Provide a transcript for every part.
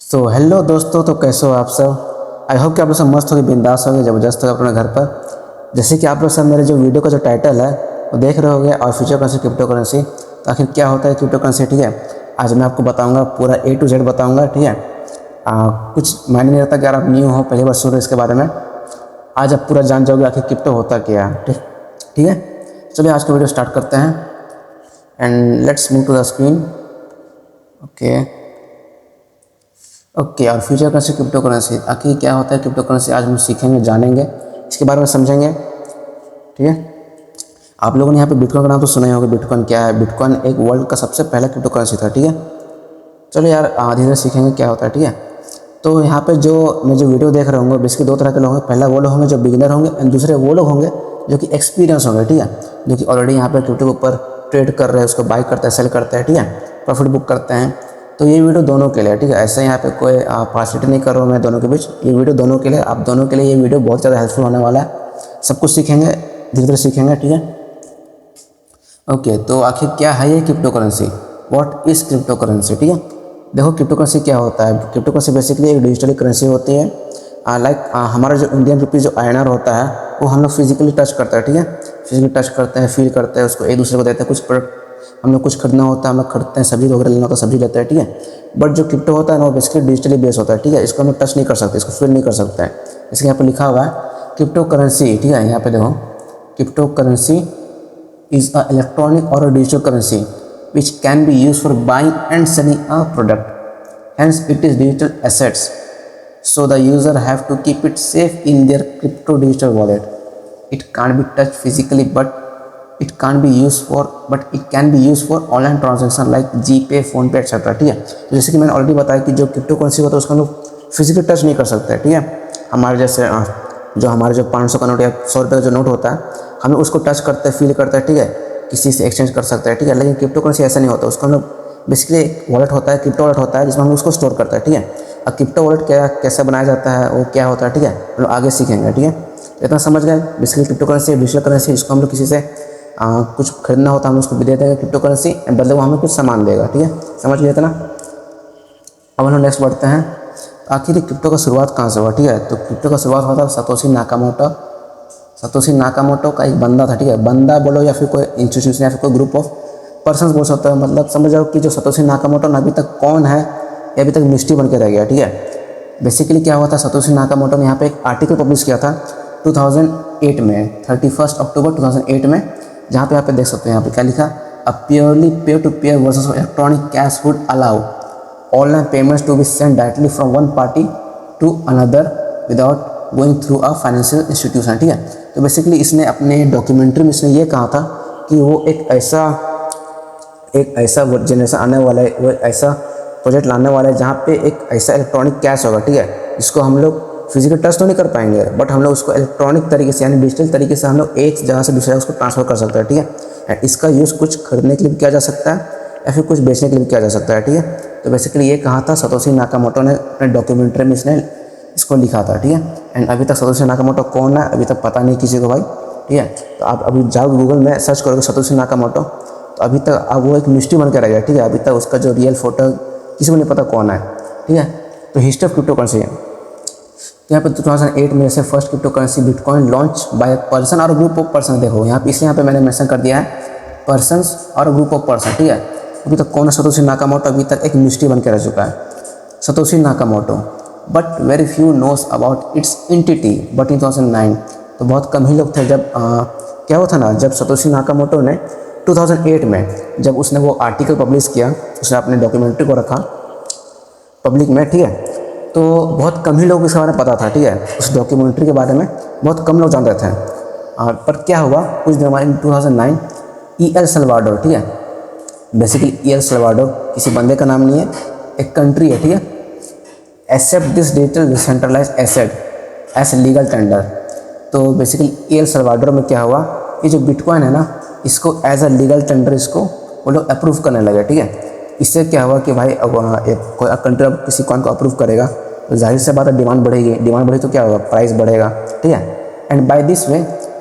Hello दोस्तों, तो कैसे हो आप सब। आई होप कि आप लोग सब मस्त होगी, बिंदास होगी, ज़बरदस्त होगा अपने घर पर। जैसे कि आप लोग सब मेरे जो वीडियो का जो टाइटल है वो देख रहे होगे, और फ्यूचर करेंसी क्रिप्टो करेंसी। तो आखिर क्या होता है क्रिप्टो करेंसी, ठीक है। आज मैं आपको बताऊंगा, पूरा A to Z बताऊंगा, ठीक है। कुछ मायने नहीं रहता कि यार आप न्यू हो, पहली बार सुन रहे इसके बारे में। आज आप पूरा जान जाओगे आखिर क्रिप्टो होता क्या है, ठीक ठीक है। चलिए आज का वीडियो स्टार्ट करते हैं and let's move to the screen. Okay okay और फ्यूचर करेंसी क्रिप्टो करेंसी आखिर क्या होता है क्रिप्टो करेंसी, आज हम सीखेंगे, जानेंगे, इसके बारे में समझेंगे, ठीक है। आप लोगों ने यहाँ पे बिटकॉइन का नाम तो सुना ही होगा। बिटकॉइन क्या है? बिटकॉइन एक वर्ल्ड का सबसे पहला क्रिप्टो करेंसी था, ठीक है। चलो यार धीरे धीरे सीखेंगे क्या होता है, ठीक है। तो यहाँ पे जो मैं जो वीडियो देख रहे होंगे, बेसिकली दो तरह के लोग होंगे। पहला वो लोग होंगे जो बिगिनर होंगे, एंड दूसरे वो लोग होंगे जो कि एक्सपीरियंस होंगे, ठीक है। जो कि ऑलरेडी यहाँ पे क्रिप्टो के ऊपर ट्रेड कर रहे हैं, उसको बाई करते हैं, सेल करते हैं, ठीक है, प्रॉफिट बुक करते हैं। तो ये वीडियो दोनों के लिए है, ठीक है। ऐसे यहाँ पे कोई पार्सिटी नहीं कर रहा हूँ मैं दोनों के बीच। ये वीडियो दोनों के लिए, आप दोनों के लिए ये वीडियो बहुत ज़्यादा हेल्पफुल होने वाला है। सब कुछ सीखेंगे, धीरे धीरे सीखेंगे, ठीक है। ओके तो आखिर क्या है ये crypto currency, what is crypto currency, ठीक है। देखो क्रिप्टो करेंसी क्या होता है। क्रिप्टो करेंसी बेसिकली एक डिजिटल करेंसी होती है। लाइक हमारा जो इंडियन रुपीज़ जो INR होता है वो हम लोग फिजिकली टच करते हैं, ठीक है। फिजिकली टच करते हैं, फील करते हैं, उसको एक दूसरे को देते हैं। कुछ प्रोडक्ट हम लोग कुछ खरीदना होता है, हम लोग खरीदते हैं, सब्जी वगैरह लेना होता है, सब्जी लेते हैं, ठीक है। बट जो क्रिप्टो होता है ना वो बेसिकली डिजिटली बेस होता है, ठीक है। इसको हम लोग टच नहीं कर सकते, इसको फील नहीं कर सकते हैं। इसके यहाँ पर लिखा हुआ है क्रिप्टो करेंसी, ठीक है। यहाँ पे देखो crypto currency is a electronic or a digital currency which can be used for buying and selling a product. Hence, it is digital assets. So the user have to keep it safe in their crypto digital wallet. It can't be touched physically, but it can't be used for, but it can be used for online transaction like GPay, PhonePe, etc. ठीक है। तो जैसे कि मैंने already बताया कि जो crypto currency होता है उसको हम लोग फिजिकली टच नहीं कर सकते, ठीक है। हमारे जैसे जो हमारे जो 500 का नोट या 100 रुपये का जो नोट होता है, हम लोग उसको टच करते हैं, फील करते हैं, ठीक है, किसी से एक्सचेंज कर सकते हैं, ठीक है। लेकिन क्रिप्टो करेंसी ऐसा नहीं होता। उसको हम लोग बेसिकली एक वॉलेट होता है, क्रिप्टो वॉलेट होता है, जिसमें हम लोग उसको स्टोर करते हैं, ठीक है। अब क्रिप्टो वॉलेट क्या कैसे बनाया जाता है, वो क्या होता है, ठीक है, हम लोग आगे सीखेंगे, ठीक है। तो इतना समझ गए। Basically crypto currency digital currency, इसको हम लोग किसी से कुछ खरीदना होता है, हम उसको भी दे देंगे क्रिप्टो करेंसी, बदले वो हमें कुछ सामान देगा, ठीक है। समझ गए इतना। अब हम लोग नेक्स्ट बढ़ते हैं। आखिर क्रिप्टो का शुरुआत कहाँ से हुआ, ठीक है। तो क्रिप्टो का शुरुआत हुआ था सतोशी नाकामोटो। सतोशी नाकामोटो का एक बंदा था, ठीक है। बंदा बोलो या फिर कोई इंस्टीट्यूशन या फिर कोई ग्रुप ऑफ पर्सन्स बोल सकते हो। मतलब समझ जाओ कि जो सतोशी नाकामोटो अभी तक कौन है, ये अभी तक मिस्ट्री बन के रह गया, ठीक है। बेसिकली क्या हुआ था, सतोशी नाकामोटो ने यहाँ पे एक आर्टिकल पब्लिश किया था 2008 में, 31 अक्टूबर 2008 में, जहाँ पे यहाँ पे देख सकते हो, यहाँ पे क्या लिखा, a purely peer to peer versus electronic cash would allow online payments to be send directly from one party to another without going through a financial institution, ठीक है। तो बेसिकली इसने अपने डॉक्यूमेंट्री में इसने ये कहा था कि वो एक ऐसा जनरेशन आने वाला है, वो ऐसा प्रोजेक्ट लाने वाला है जहाँ पे एक ऐसा इलेक्ट्रॉनिक कैश होगा, ठीक है, जिसको हम लोग फिजिकल टच तो नहीं कर पाएंगे, बट हम लोग उसको इलेक्ट्रॉनिक तरीके से यानी डिजिटल तरीके से हम लोग एक जगह से दूसरे जगह उसको ट्रांसफर कर सकते हैं, ठीक है। एंड इसका यूज़ कुछ खरीदने के लिए भी किया जा सकता है या फिर कुछ बेचने के लिए भी किया जा सकता है, ठीक है। तो बेसिकली ये कहा था सतोशी नाकामोटो ने अपने डॉक्यूमेंट्री में, इसने इसको लिखा था, ठीक है। एंड अभी तक सतोशी नाकामोटो कौन है अभी तक पता नहीं किसी को भाई, ठीक है। तो आप अभी जाओ गूगल में सर्च करोगे सतोशी नाकामोटो, तो अभी तक अब वो एक मिस्ट्री बन के रह गया, ठीक है। अभी तक उसका जो रियल फोटो किसी को नहीं पता कौन है, ठीक है। तो हिस्ट्री ऑफ क्रिप्टो करेंसी है। यहाँ पे 2008 में से first crypto currency bitcoin launch by person और ग्रुप ऑफ पर्सन। देखो यहाँ पे, इसलिए यहाँ पे मैंने मेंशन कर दिया है पर्सन्स और ग्रुप ऑफ पर्सन, ठीक है। अभी तक कौन है सतोशी नाकामोटो, अभी तक एक मिस्ट्री बन के रह चुका है Satoshi Nakamoto. But very few knows about it's entity but in 2009, तो बहुत कम ही लोग थे जब क्या हुआ था ना, जब सतोशी नाकामोटो ने 2008 में जब उसने वो आर्टिकल पब्लिश किया, उसने अपने डॉक्यूमेंट्री को रखा पब्लिक में, ठीक है। तो बहुत कम ही लोग इसके बारे में पता था, ठीक है। उस डॉक्यूमेंट्री के बारे में बहुत कम लोग जानते थे। पर क्या हुआ कुछ दिन बाद, इन 2009 EL सल्वाडोर, ठीक है। बेसिकली EL सल्वाडोर किसी बंदे का नाम नहीं है, एक कंट्री है, ठीक है। Accept this digital decentralize asset as legal tender. तो बेसिकली EL सल्वाडोर में क्या हुआ, ये जो बिटकॉइन है ना, इसको एज अ लीगल टेंडर इसको वो लोग अप्रूव करने लगे, ठीक है। इससे क्या हुआ कि भाई अब कोई कंट्री अब किसी कॉइन को अप्रूव करेगा तो जाहिर से बात है डिमांड बढ़ेगी, डिमांड बढ़ेगी तो क्या होगा, प्राइस बढ़ेगा, ठीक है। And by this way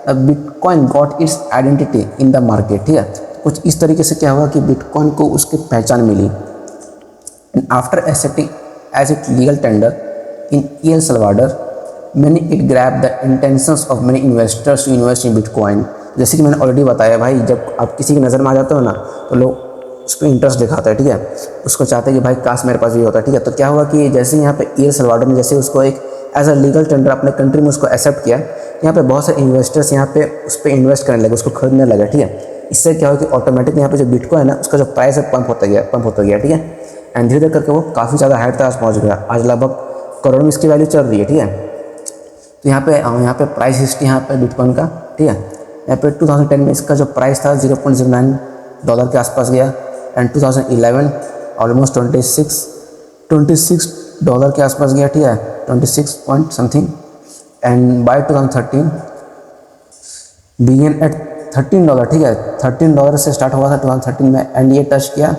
bitcoin got its identity in the market, ठीक है। कुछ इस तरीके से क्या हुआ कि बिटकॉइन को उसकी पहचान मिली। And after as it legal tender in El Salvador many it grab the intentions of many investors to invest in bitcoin. जैसे कि मैंने ऑलरेडी बताया भाई, जब आप किसी की नज़र में आ जाते हो ना तो लोग उस पर इंटरेस्ट दिखाता है, ठीक है, उसको चाहते हैं कि भाई काश मेरे पास भी होता है, ठीक है। तो क्या हुआ कि जैसे यहाँ पे एल सल्वाडोर ने जैसे उसको एक एज अ लीगल टेंडर अपने कंट्री में उसको एक्सेप्ट किया, यहाँ पे बहुत सारे इन्वेस्टर्स यहाँ पे उस पर इन्वेस्ट करने लगे, उसको खरीदने लगे, ठीक है। इससे क्या हुआ कि ऑटोमेटिक यहाँ पे जो बिटकॉइन है ना उसका जो प्राइस है पंप होता गया, ठीक है। एंड धीरे धीरे करके वो काफ़ी ज़्यादा हाइट तक आज पहुँच गया, आज लगभग करोड़ में इसकी वैल्यू चल रही है, ठीक है। तो यहाँ पे प्राइस हिस्ट्री यहाँ पे बिटकॉइन का, ठीक है। यहाँ पे 2010 में इसका जो प्राइस था $0.09 के आसपास गया, एंड 2011 ऑलमोस्ट 26 डॉलर के आसपास गया, ठीक है, 26 point something. And by 2013 begin at $13, ठीक है, $13 से स्टार्ट हुआ था 2013 में, एंड ये टच किया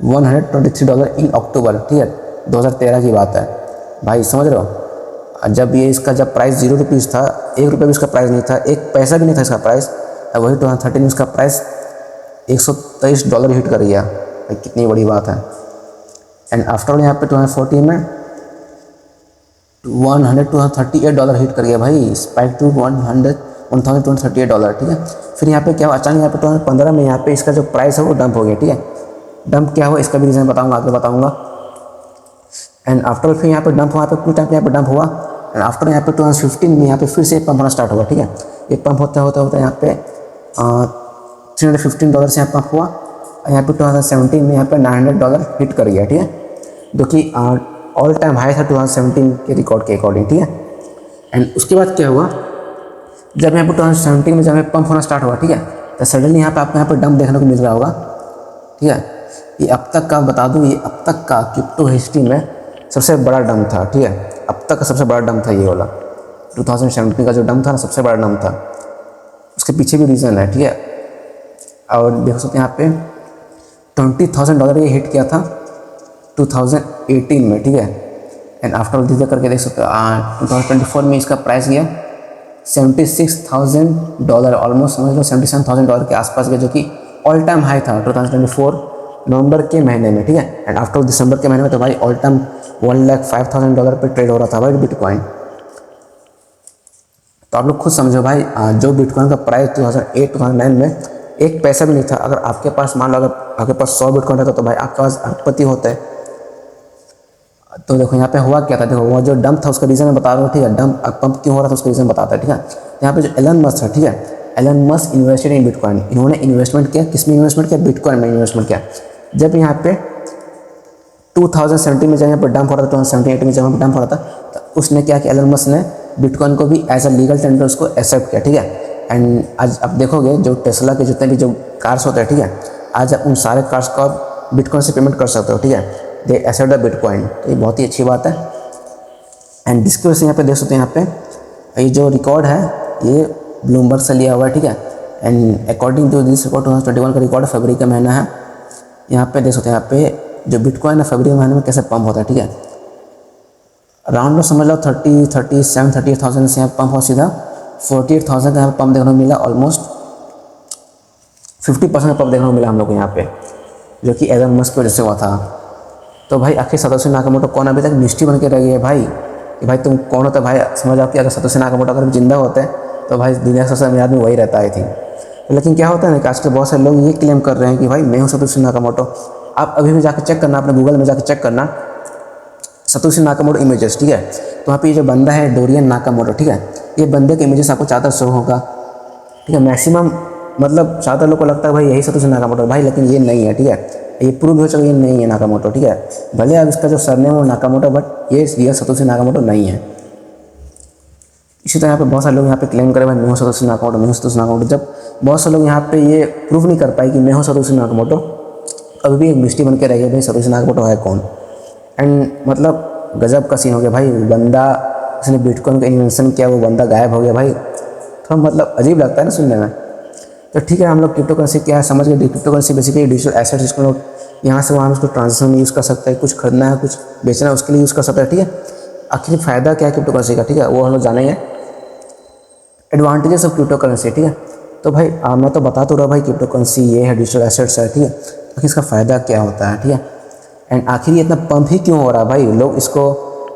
$123 इन अक्टूबर, ठीक है, 2013 की बात है भाई, समझ रहे हो। जब ये इसका जब प्राइस ₹0 था, ₹1 भी इसका प्राइस नहीं था, 1 पैसा भी नहीं था इसका प्राइस, वही 2013 में इसका प्राइस $123 हिट कर गया भाई, कितनी बड़ी बात है। एंड आफ्टर यहाँ पे 2014 में $138 हिट कर गया भाई, स्पाइक टू $1,238, ठीक है। फिर यहाँ पे क्या हुआ, अचानक यहाँ पे 2015 में यहाँ पे इसका जो प्राइस है वो डंप हो गया, ठीक है। डंप क्या हुआ इसका भी रीज़न बताऊँगा, आगे बताऊँगा। एंड आफ्टर फिर यहाँ पे डंप हुआ, यहाँ पे कुछ टाइम यहाँ पे डंप हुआ, एंड आफ्टर यहाँ पे 2015 में यहाँ पे फिर से पंप होना स्टार्ट हुआ, ठीक है। ये पंप होता होता यहाँ पे $315 से यहाँ पंप हुआ, और यहाँ पे 2017 में यहाँ पे $900 हिट कर गया, ठीक है, जो कि ऑल टाइम हाई था 2017 के रिकॉर्ड के अकॉर्डिंग, ठीक है। एंड उसके बाद क्या हुआ, जब यहाँ पे 2017 में जब पंप होना स्टार्ट हुआ, ठीक है, तो सडनली यहाँ पे आपको यहाँ पे डंप देखने को मिल रहा होगा, ठीक है। ये अब तक का बता दूँ, ये अब तक का क्रिप्टो हिस्ट्री में सबसे बड़ा डंप था, ठीक है, अब तक का सबसे बड़ा डंप था ये वाला, 2017 का जो डंप था ना सबसे बड़ा डंप था। उसके पीछे भी रीज़न है, ठीक है। और देख सकते हैं यहाँ पे $20,000 ये हिट किया था 2018 में, ठीक है। एंड आफ्टर धीरे करके देख सकते हो 2024 में इसका प्राइस गया $76,000, ऑलमोस्ट समझ लो $77,000 के आसपास गया, जो कि ऑल टाइम हाई था 2024 नवंबर के महीने में, ठीक है। एंड आफ्टर दिसंबर के महीने में तो भाई ऑल टाइम $1,05,000 पे ट्रेड हो रहा था भाई बिटकॉइन। तो आप लोग खुद समझो भाई, जो बिटकॉइन का प्राइस 2008-2009 में 1 पैसा भी नहीं था। अगर आपके पास मान लो अगर आपके पास 100 बिटकॉइन रहता तो भाई आपके पास अरबपति होता है। तो देखो यहाँ पे हुआ क्या था, देखो वो जो डंप था उसका रीज़न मैं बता रहा हूँ, ठीक है। डंप पंप क्यों हो रहा था उसका रीज़न बताता है, ठीक है। तो यहाँ पे जो एलन मस्क था, ठीक है, Elon Musk invested in bitcoin, इन्होंने इन्वेस्टमेंट किया, किस में इन्वेस्टमेंट किया, बिटकॉइन में इन्वेस्टमेंट किया। जब यहाँ पे 2017 में जब यहाँ पर डंप हो रहा था, 2017-18 में जब यहाँ पर डंप हो रहा था, तो उसने क्या किया, एलन मस्क ने बिटकॉइन को भी एज अ लीगल टेंडर उसको एक्सेप्ट किया, ठीक है। एंड आज आप देखोगे जो टेस्ला के जितने भी जो कार्स होते हैं, ठीक है, आज आप उन सारे कार्स को आप बिटकॉइन से पेमेंट कर सकते हो, ठीक है, दे एक्सेप्ट द बिटकॉइन। तो ये बहुत ही अच्छी बात है। एंड जिसकी वजह से यहाँ पे देख सकते हैं, यहाँ पे ये जो रिकॉर्ड है ये ब्लूमबर्ग से लिया हुआ है, ठीक है। And according to this record 2021 का रिकॉर्ड फरवरी का महीना है। यहाँ पे देख सकते हैं, यहाँ पे जो बिटकॉइन है फरवरी महीने में कैसे पंप होता है, ठीक है। अराउंड समझ लो 38,000 से यहाँ पंप हो सीधा 48,000 का यहाँ पंप देखने को मिला, ऑलमोस्ट 50% पंप देखने को मिला हम लोग को यहाँ पे, जो कि एलन मस्क की वजह से हुआ था। तो भाई आखिर सतोशी नाकामोटो कौन, अभी तक मिस्ट्री बन के रह गई है भाई कि भाई तुम कौन होता है भाई। समझ आओ कि अगर सतोशी नाकामोटो अगर जिंदा होते हैं तो भाई दुनिया का सबसे अमीर आदमी वही रहता है थी। लेकिन क्या होता है ना कि आजकल बहुत सारे लोग ये क्लेम कर रहे हैं कि भाई मैं हूँ सतोशी नाकामोटो। आप अभी भी जाकर चेक करना, अपने गूगल में जाकर चेक करना सतोशी नाकामोटो इमेजेस, ठीक है। तो वहाँ पे ये जो बंदा है डोरियन नाकामोटो, ठीक है, ये बंदे के इमेजेस आपको ज़्यादा शो होगा, ठीक है। मैक्सिमम मतलब ज़्यादा लोग को लगता है भाई यही सतोशी नाकामोटो भाई, लेकिन ये नहीं है, ठीक है। ये प्रूव हो चुका ये नहीं है नाकामोटो, ठीक है। भले अब इसका जो सरनेम है नाकामोटो, बट ये रियल सतोशी नाकामोटो नहीं है। इसी तरह यहाँ पे बहुत सारे लोग यहाँ पे क्लेम करें भाई मैं हूँ सतोशी नाकामोटो, मैं हूँ सतोशी नाकामोटो। जब बहुत से लोग यहाँ पे ये प्रूव नहीं कर पाए कि मैं हूँ सतोशी नाकामोटो, अभी भी एक मिस्ट्री बन के रह गया भाई सतोशी नाकामोटो है कौन। एंड मतलब गजब का सीन हो गया भाई, बंदा उसने बिटकॉइन का इन्वेंशन किया, वो बंदा गायब हो गया भाई। थोड़ा मतलब अजीब लगता है ना सुनने में। तो ठीक है, हम लोग क्रिप्टो करेंसी क्या है समझ गए। Crypto currency basically digital asset, जिसको लोग यहाँ से वहाँ उसको ट्रांजेक्शन में यूज़ कर सकते हैं, कुछ खरीदना है कुछ बेचना है उसके लिए यूज़ कर सकते हैं, ठीक है। आखिर फ़ायदा क्या है क्रिप्टो करेंसी का, ठीक है, वो हम लोग जानेंगे। एडवांटेजेस ऑफ क्रिप्टो करेंसी, ठीक है। तो भाई मैं तो बता तो रहा भाई क्रिप्टो करेंसी ये है, डिजिटल एसेट्स है, ठीक है। आखिर इसका फ़ायदा क्या होता है, ठीक है। एंड आखिर ये इतना पंप ही क्यों हो रहा है भाई, लोग इसको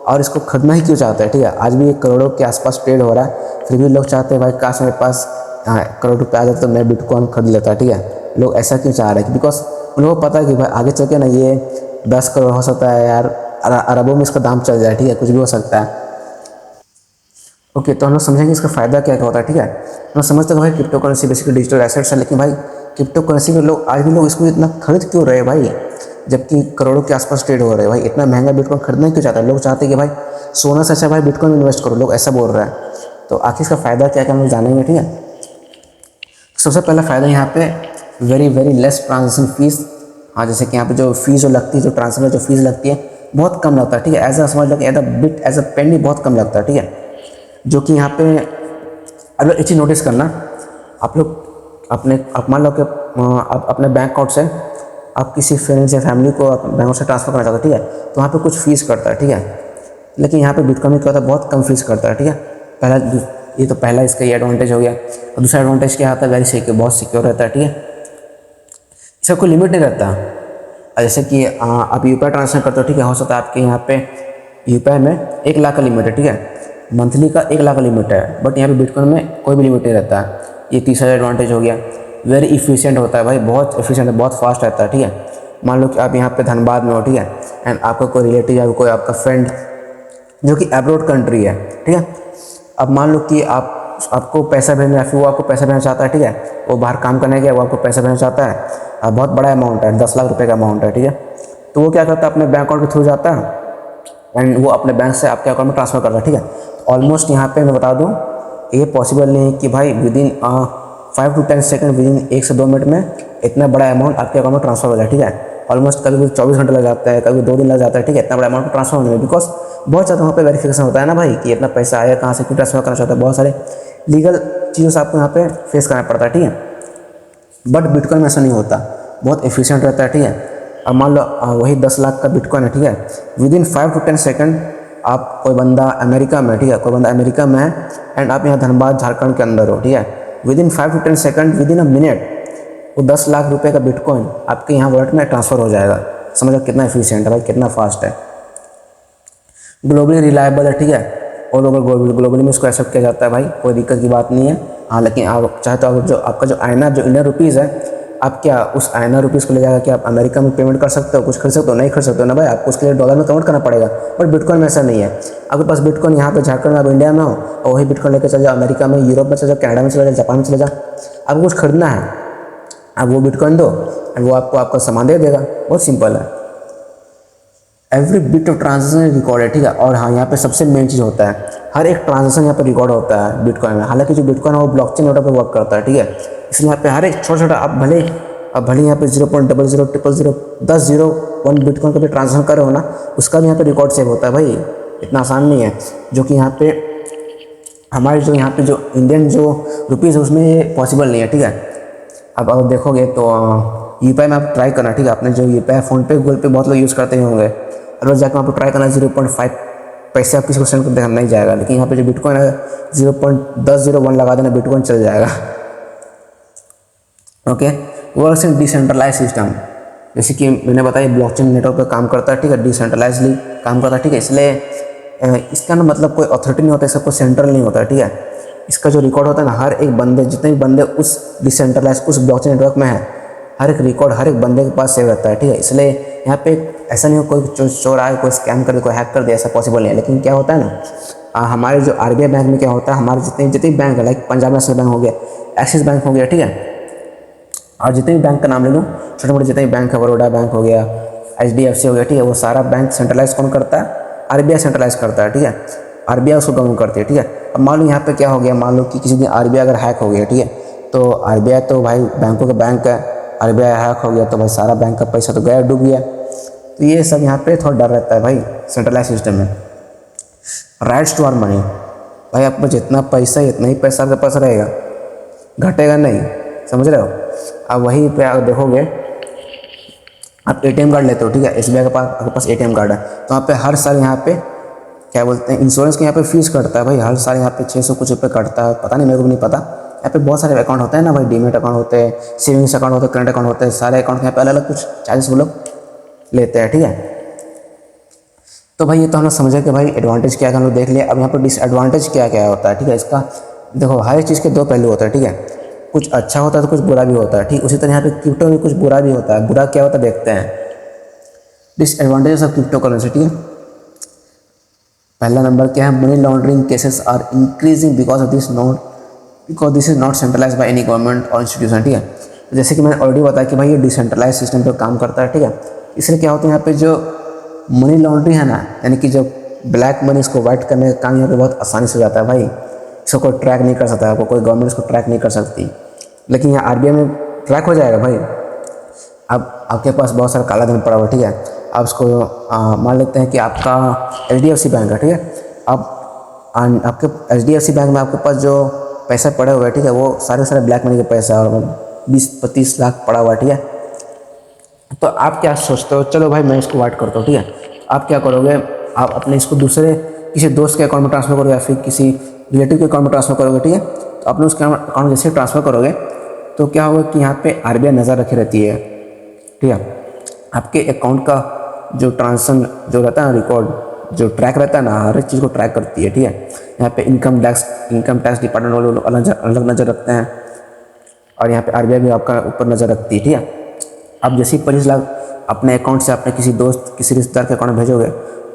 और इसको खरीदना ही क्यों चाहते हैं, ठीक है। आज भी ये करोड़ों के आसपास ट्रेड हो रहा है, फिर भी लोग चाहते हैं भाई काश मेरे पास करोड़ रुपये आ जाए तो मैं बिटकॉइन खरीद लेता, ठीक है। लोग ऐसा क्यों चाह रहे हैं, बिकॉज उन लोगों को पता है कि भाई आगे चल के ना ये 10 करोड़ हो सकता है यार, अरबों में इसका दाम चल जाए, ठीक है, कुछ भी हो सकता है। ओके, तो हम लोग समझेंगे इसका फ़ायदा क्या क्या होता है, ठीक है। हम लोग समझते हैं भाई crypto currency basically digital assets है, लेकिन भाई क्रिप्टो करेंसी में लोग आज भी लोग इसको इतना खरीद क्यों रहे हैं भाई, जबकि करोड़ों के आसपास ट्रेड हो रहे हैं भाई। इतना महंगा बिटकॉइन खरीदना क्यों चाहता है, लोग चाहते हैं कि भाई सोना से अच्छा भाई बिटकॉइन में इन्वेस्ट करो, लोग ऐसा बोल रहे हैं। तो आखिर इसका फ़ायदा क्या क्या हम लोग जानेंगे, ठीक है। सबसे पहला फ़ायदा यहाँ पे very very less transaction fees. हाँ, जैसे कि यहाँ पे जो फीस जो लगती है, जो ट्रांसफर में जो फीस लगती है बहुत कम लगता है, ठीक है। एज अ समझ लो कि as a bit as a penny बहुत कम लगता है, ठीक है। जो कि यहाँ पे अब लोग एक चीज़ नोटिस करना, आप लोग आप मान लो कि आप अपने बैंक अकाउंट से आप किसी फ्रेंड या फैमिली को बैंक से ट्रांसफ़र करना चाहते हो, ठीक है, तो वहाँ पे कुछ फीस करता है, ठीक है। लेकिन यहाँ पे बिटकॉइन में क्या होता है, बहुत कम फीस करता है, ठीक है। ये तो पहला इसका ये एडवांटेज हो गया। और दूसरा एडवांटेज क्या आता है, वेरी सिक्योर, बहुत सिक्योर रहता है, ठीक है। इसका कोई लिमिट नहीं रहता। जैसे कि आप यूपीआई ट्रांसफर करते हो, ठीक है, हो सकता है आपके यहाँ पे यूपीआई में 1 लाख का लिमिट है, ठीक है, मंथली का 1 लाख का लिमिट है, बट यहाँ पे बिटकॉइन में कोई भी लिमिट नहीं रहता है। ये तीसरा एडवांटेज हो गया। वेरी इफिशिएंट होता है भाई, बहुत एफिशिएंट है, बहुत फास्ट रहता है, ठीक है। मान लो कि आप यहाँ पे धनबाद में हो, ठीक है, एंड आपका कोई रिलेटिव या कोई आपका फ्रेंड जो कि अब्रॉड कंट्री है, ठीक है। अब मान लो कि आपको पैसा भेजना है, फिर वो आपको पैसा भेजना चाहता है, ठीक है, वो बाहर काम करने गया, वो आपको पैसा भेजना चाहता है, बहुत बड़ा अमाउंट है, 10 लाख रुपए का अमाउंट है, ठीक है। तो वो क्या करता है, अपने बैंक अकाउंट के थ्रू जाता है एंड वो अपने बैंक से आपके अकाउंट में ट्रांसफ़र करता है, ठीक है। तो ऑलमोस्ट यहाँ पे मैं बता दूँ, ये पॉसिबल नहीं है कि भाई विदिन 5 to 10 सेकंड, विदिन 1 से 2 मिनट में इतना बड़ा अमाउंट आपके अकाउंट में ट्रांसफर हो जाए, ठीक है। ऑलमोस्ट कभी 24 घंटे लग जाता है, कभी 2 दिन लग जाता है, ठीक है, इतना बड़ा अमाउंट ट्रांसफर होने में, बिकॉज बहुत ज़्यादा वहाँ पे वेरिफिकेशन होता है ना भाई कि इतना पैसा आया कहाँ से, क्यों ट्रांसफर करना चाहता है, बहुत सारे लीगल चीज़ों से आपको यहाँ पे फेस करना पड़ता है, ठीक है। बट बिटकॉइन में ऐसा नहीं होता, बहुत एफिशिएंट रहता है, ठीक है। अब मान लो वही 10 लाख का बिटकॉइन है, ठीक है, विदिन 5 to 10 सेकंड आप कोई बंदा अमेरिका में, ठीक है, कोई बंदा अमेरिका में है एंड आप यहाँ धनबाद झारखंड के अंदर हो, ठीक है, within 5 to 10 second, within a minute वो 10 लाख रुपए का बिटकॉइन आपके यहाँ वॉलेट में ट्रांसफ़र हो जाएगा। समझो कितना एफिशिएंट है भाई, कितना फास्ट है। ग्लोबली रिलायबल है, ठीक है, ऑल ओवर ग्लोबली में इसको एक्सेप्ट किया जाता है भाई, कोई दिक्कत की बात नहीं है। हाँ, लेकिन आप चाहे तो आप जो आपका जो आईएनआर जो इंडियन रुपीज़ है, आप क्या उस आईएनआर रुपीज़ को ले जाकर कि आप अमेरिका में पेमेंट कर सकते हो, कुछ खरीद सकते हो, नहीं खरीद सकते हो ना भाई, आपको उसके लिए डॉलर में कन्वर्ट करना पड़ेगा। बट बिटकॉइन में ऐसा नहीं है, आपके पास बिटकॉइन यहाँ पे झारखंड में, आप इंडिया में हो और वही बिटकॉइन लेकर चले जाओ अमेरिका में, यूरोप में चले जाओ, कनाडा में चले जाओ, जापान में चले जाओ, आपको कुछ खरीदना है, आप वो बिटकॉइन दो एंड वो आपको आपका सामान दे देगा, बहुत सिंपल है। Every bit of transaction record है, ठीक है। और हाँ, यहाँ पे सबसे मेन चीज़ होता है, हर एक ट्रांजेक्शन यहाँ पे रिकॉर्ड होता है बिटकॉइन में। हालांकि जो बिटकॉइन है वो ब्लॉकचेन नोट पे वर्क करता है, ठीक है, इसलिए यहाँ पे हर एक छोटा छोटा आप भले यहाँ पे 0.00001001 बिटकॉइन का भी ट्रांजेक्शन कर रहे हो ना, उसका भी यहाँ पे रिकॉर्ड सेव होता है भाई, इतना आसान नहीं है। जो कि यहाँ पे हमारे जो यहाँ पे जो इंडियन जो रुपीज़ है उसमें ये पॉसिबल नहीं है, ठीक है। अब अगर देखोगे तो यूपीआई में आप ट्राई करना, ठीक है, आपने जो यूपीआई फ़ोनपे गूगल पे बहुत लोग यूज़ करते ही होंगे, अगर जाकर आपको ट्राई करना 0.5 पैसे आप किसी को सेंड कर देखा नहीं जाएगा, लेकिन यहाँ पे जो बिटकॉइन है 0.1001 लगा देना, बिटकॉइन चल जाएगा। Okay, works in decentralize system, जैसे कि मैंने बताया ब्लॉकचेन नेटवर्क पे काम करता है, ठीक है, डिसेंट्रलाइजली काम करता है, ठीक है, इसलिए इसका ना मतलब कोई अथॉरिटी नहीं होता, इसका कोई सेंट्रल नहीं होता, ठीक है। इसका जो रिकॉर्ड होता है ना, हर एक बंदे, जितने भी बंदे उस डिसेंट्रलाइज उस ब्लॉकचेन नेटवर्क में है, हर एक रिकॉर्ड हर एक बंदे के पास सेव रहता है, ठीक है। इसलिए यहाँ पे ऐसा नहीं हो कोई चोर आए, कोई स्कैम कर दे, कोई हैक कर दे, ऐसा पॉसिबल नहीं है। लेकिन क्या होता है ना, हमारे जो आरबीआई बैंक में क्या होता है, हमारे जितने बैंक है, लाइक पंजाब नेशनल बैंक हो गया, एक्सिस बैंक हो गया, ठीक है, और जितने भी बैंक का नाम ले लूँ, छोटे मोटे जितने भी बैंक है, बड़ौदा बैंक हो गया, HDFC हो गया, ठीक है, वो सारा बैंक सेंट्रलाइज कौन करता है, आरबीआई सेंट्रलाइज करता है, ठीक है, आरबीआई उसको गवर्न करती है, ठीक है। अब मान लो यहाँ पे क्या हो गया, मान लो कि किसी दिन आरबीआई अगर हैक हो गया, ठीक है, तो आरबीआई तो भाई बैंकों का बैंक है, आरबीआई हैक हो गया तो भाई सारा बैंक का पैसा तो गया, डूब गया। तो ये सब यहाँ पे थोड़ा डर रहता है भाई सेंट्रलाइज सिस्टम में। राइट्स टू आवर मनी, भाई आपको जितना पैसा है इतना ही पैसा आपके पास रहेगा, घटेगा नहीं, समझ रहे हो। अब वहीं पे आप देखोगे, आप ATM कार्ड लेते हो, ठीक है, SBI के पास आपके पास ATM कार्ड है, तो वहाँ पे हर साल यहाँ पे क्या बोलते हैं, इंश्योरेंस के यहाँ पे फीस कटता है भाई, हर साल यहाँ पे 600 कुछ रुपये कटता है, पता नहीं, मेरे को भी नहीं पता। यहाँ पे बहुत सारे अकाउंट होते हैं ना भाई, डीमेट अकाउंट होते हैं, सेविंग्स अकाउंट होते हैं, करंट अकाउंट होते हैं, सारे अकाउंट यहाँ पे अलग अलग कुछ चार्जेस वो लोग लेते हैं, ठीक है। तो भाई ये तो हम लोग समझे कि भाई एडवांटेज क्या है, हम लोग देख लिया। अब यहाँ पर डिसएडवांटेज क्या क्या होता है, ठीक है। इसका देखो, हर एक चीज़ के दो पहलू होते हैं, ठीक है। कुछ अच्छा होता है तो कुछ बुरा भी होता है, ठीक। उसी तरह यहाँ पे क्रिप्टो में कुछ बुरा भी होता है। बुरा क्या होता है देखते हैं, डिसएडवांटेजेस ऑफ क्रिप्टो करेंसी, ठीक है। पहला नंबर क्या है, money laundering cases are increasing because this is not centralize by any government और इंस्टीट्यूशन, ठीक है। जैसे कि मैंने ऑलरेडी बताया कि भाई ये डिसेंट्रलाइज सिस्टम पर काम करता है, ठीक है। इसलिए क्या होता है यहाँ पे जो मनी लॉन्ड्रिंग है ना, यानी कि जो ब्लैक मनी इसको वाइट करने का काम यहाँ पे बहुत आसानी से हो जाता है भाई। इसको कोई ट्रैक नहीं कर सकता, आपको कोई गवर्नमेंट इसको ट्रैक नहीं कर सकती। लेकिन यहाँ आरबीआई में ट्रैक हो जाएगा भाई। अब आपके पास बहुत सारा काला धन पड़ा हुआ, ठीक है। आप उसको मान लेते हैं कि आपका एचडीएफसी बैंक है, ठीक है। अब आपके एचडीएफसी बैंक में आपके पास जो पैसा पड़े हुए हैं, ठीक है, वो सारे ब्लैक मनी के पैसा और 20-25 लाख पड़ा हुआ है, ठीक है। तो आप क्या सोचते हो, चलो भाई मैं इसको वाइट करता हूँ, ठीक है। आप क्या करोगे, आप अपने इसको दूसरे किसी दोस्त के अकाउंट में ट्रांसफ़र करोगे या फिर किसी रिलेटिव के अकाउंट में ट्रांसफ़र करोगे, ठीक है। तो अपने उसके अकाउंट जैसे ट्रांसफ़र करोगे तो क्या होगा कि यहाँ पे आरबीआई नज़र रखे रहती है, ठीक है। आपके अकाउंट का जो ट्रांजेक्शन जो रहता है रिकॉर्ड, जो ट्रैक रहता है ना, हर एक चीज़ को ट्रैक करती है, ठीक है। यहाँ पे इनकम टैक्स डिपार्टमेंट वाले लोग अलग नज़र रखते हैं और यहाँ पे आरबीआई भी आपका ऊपर नज़र रखती है, ठीक है। अब जैसे ही 25 लाख अपने अकाउंट से अपने किसी दोस्त किसी रिश्तेदार के अकाउंट में भेजोगे,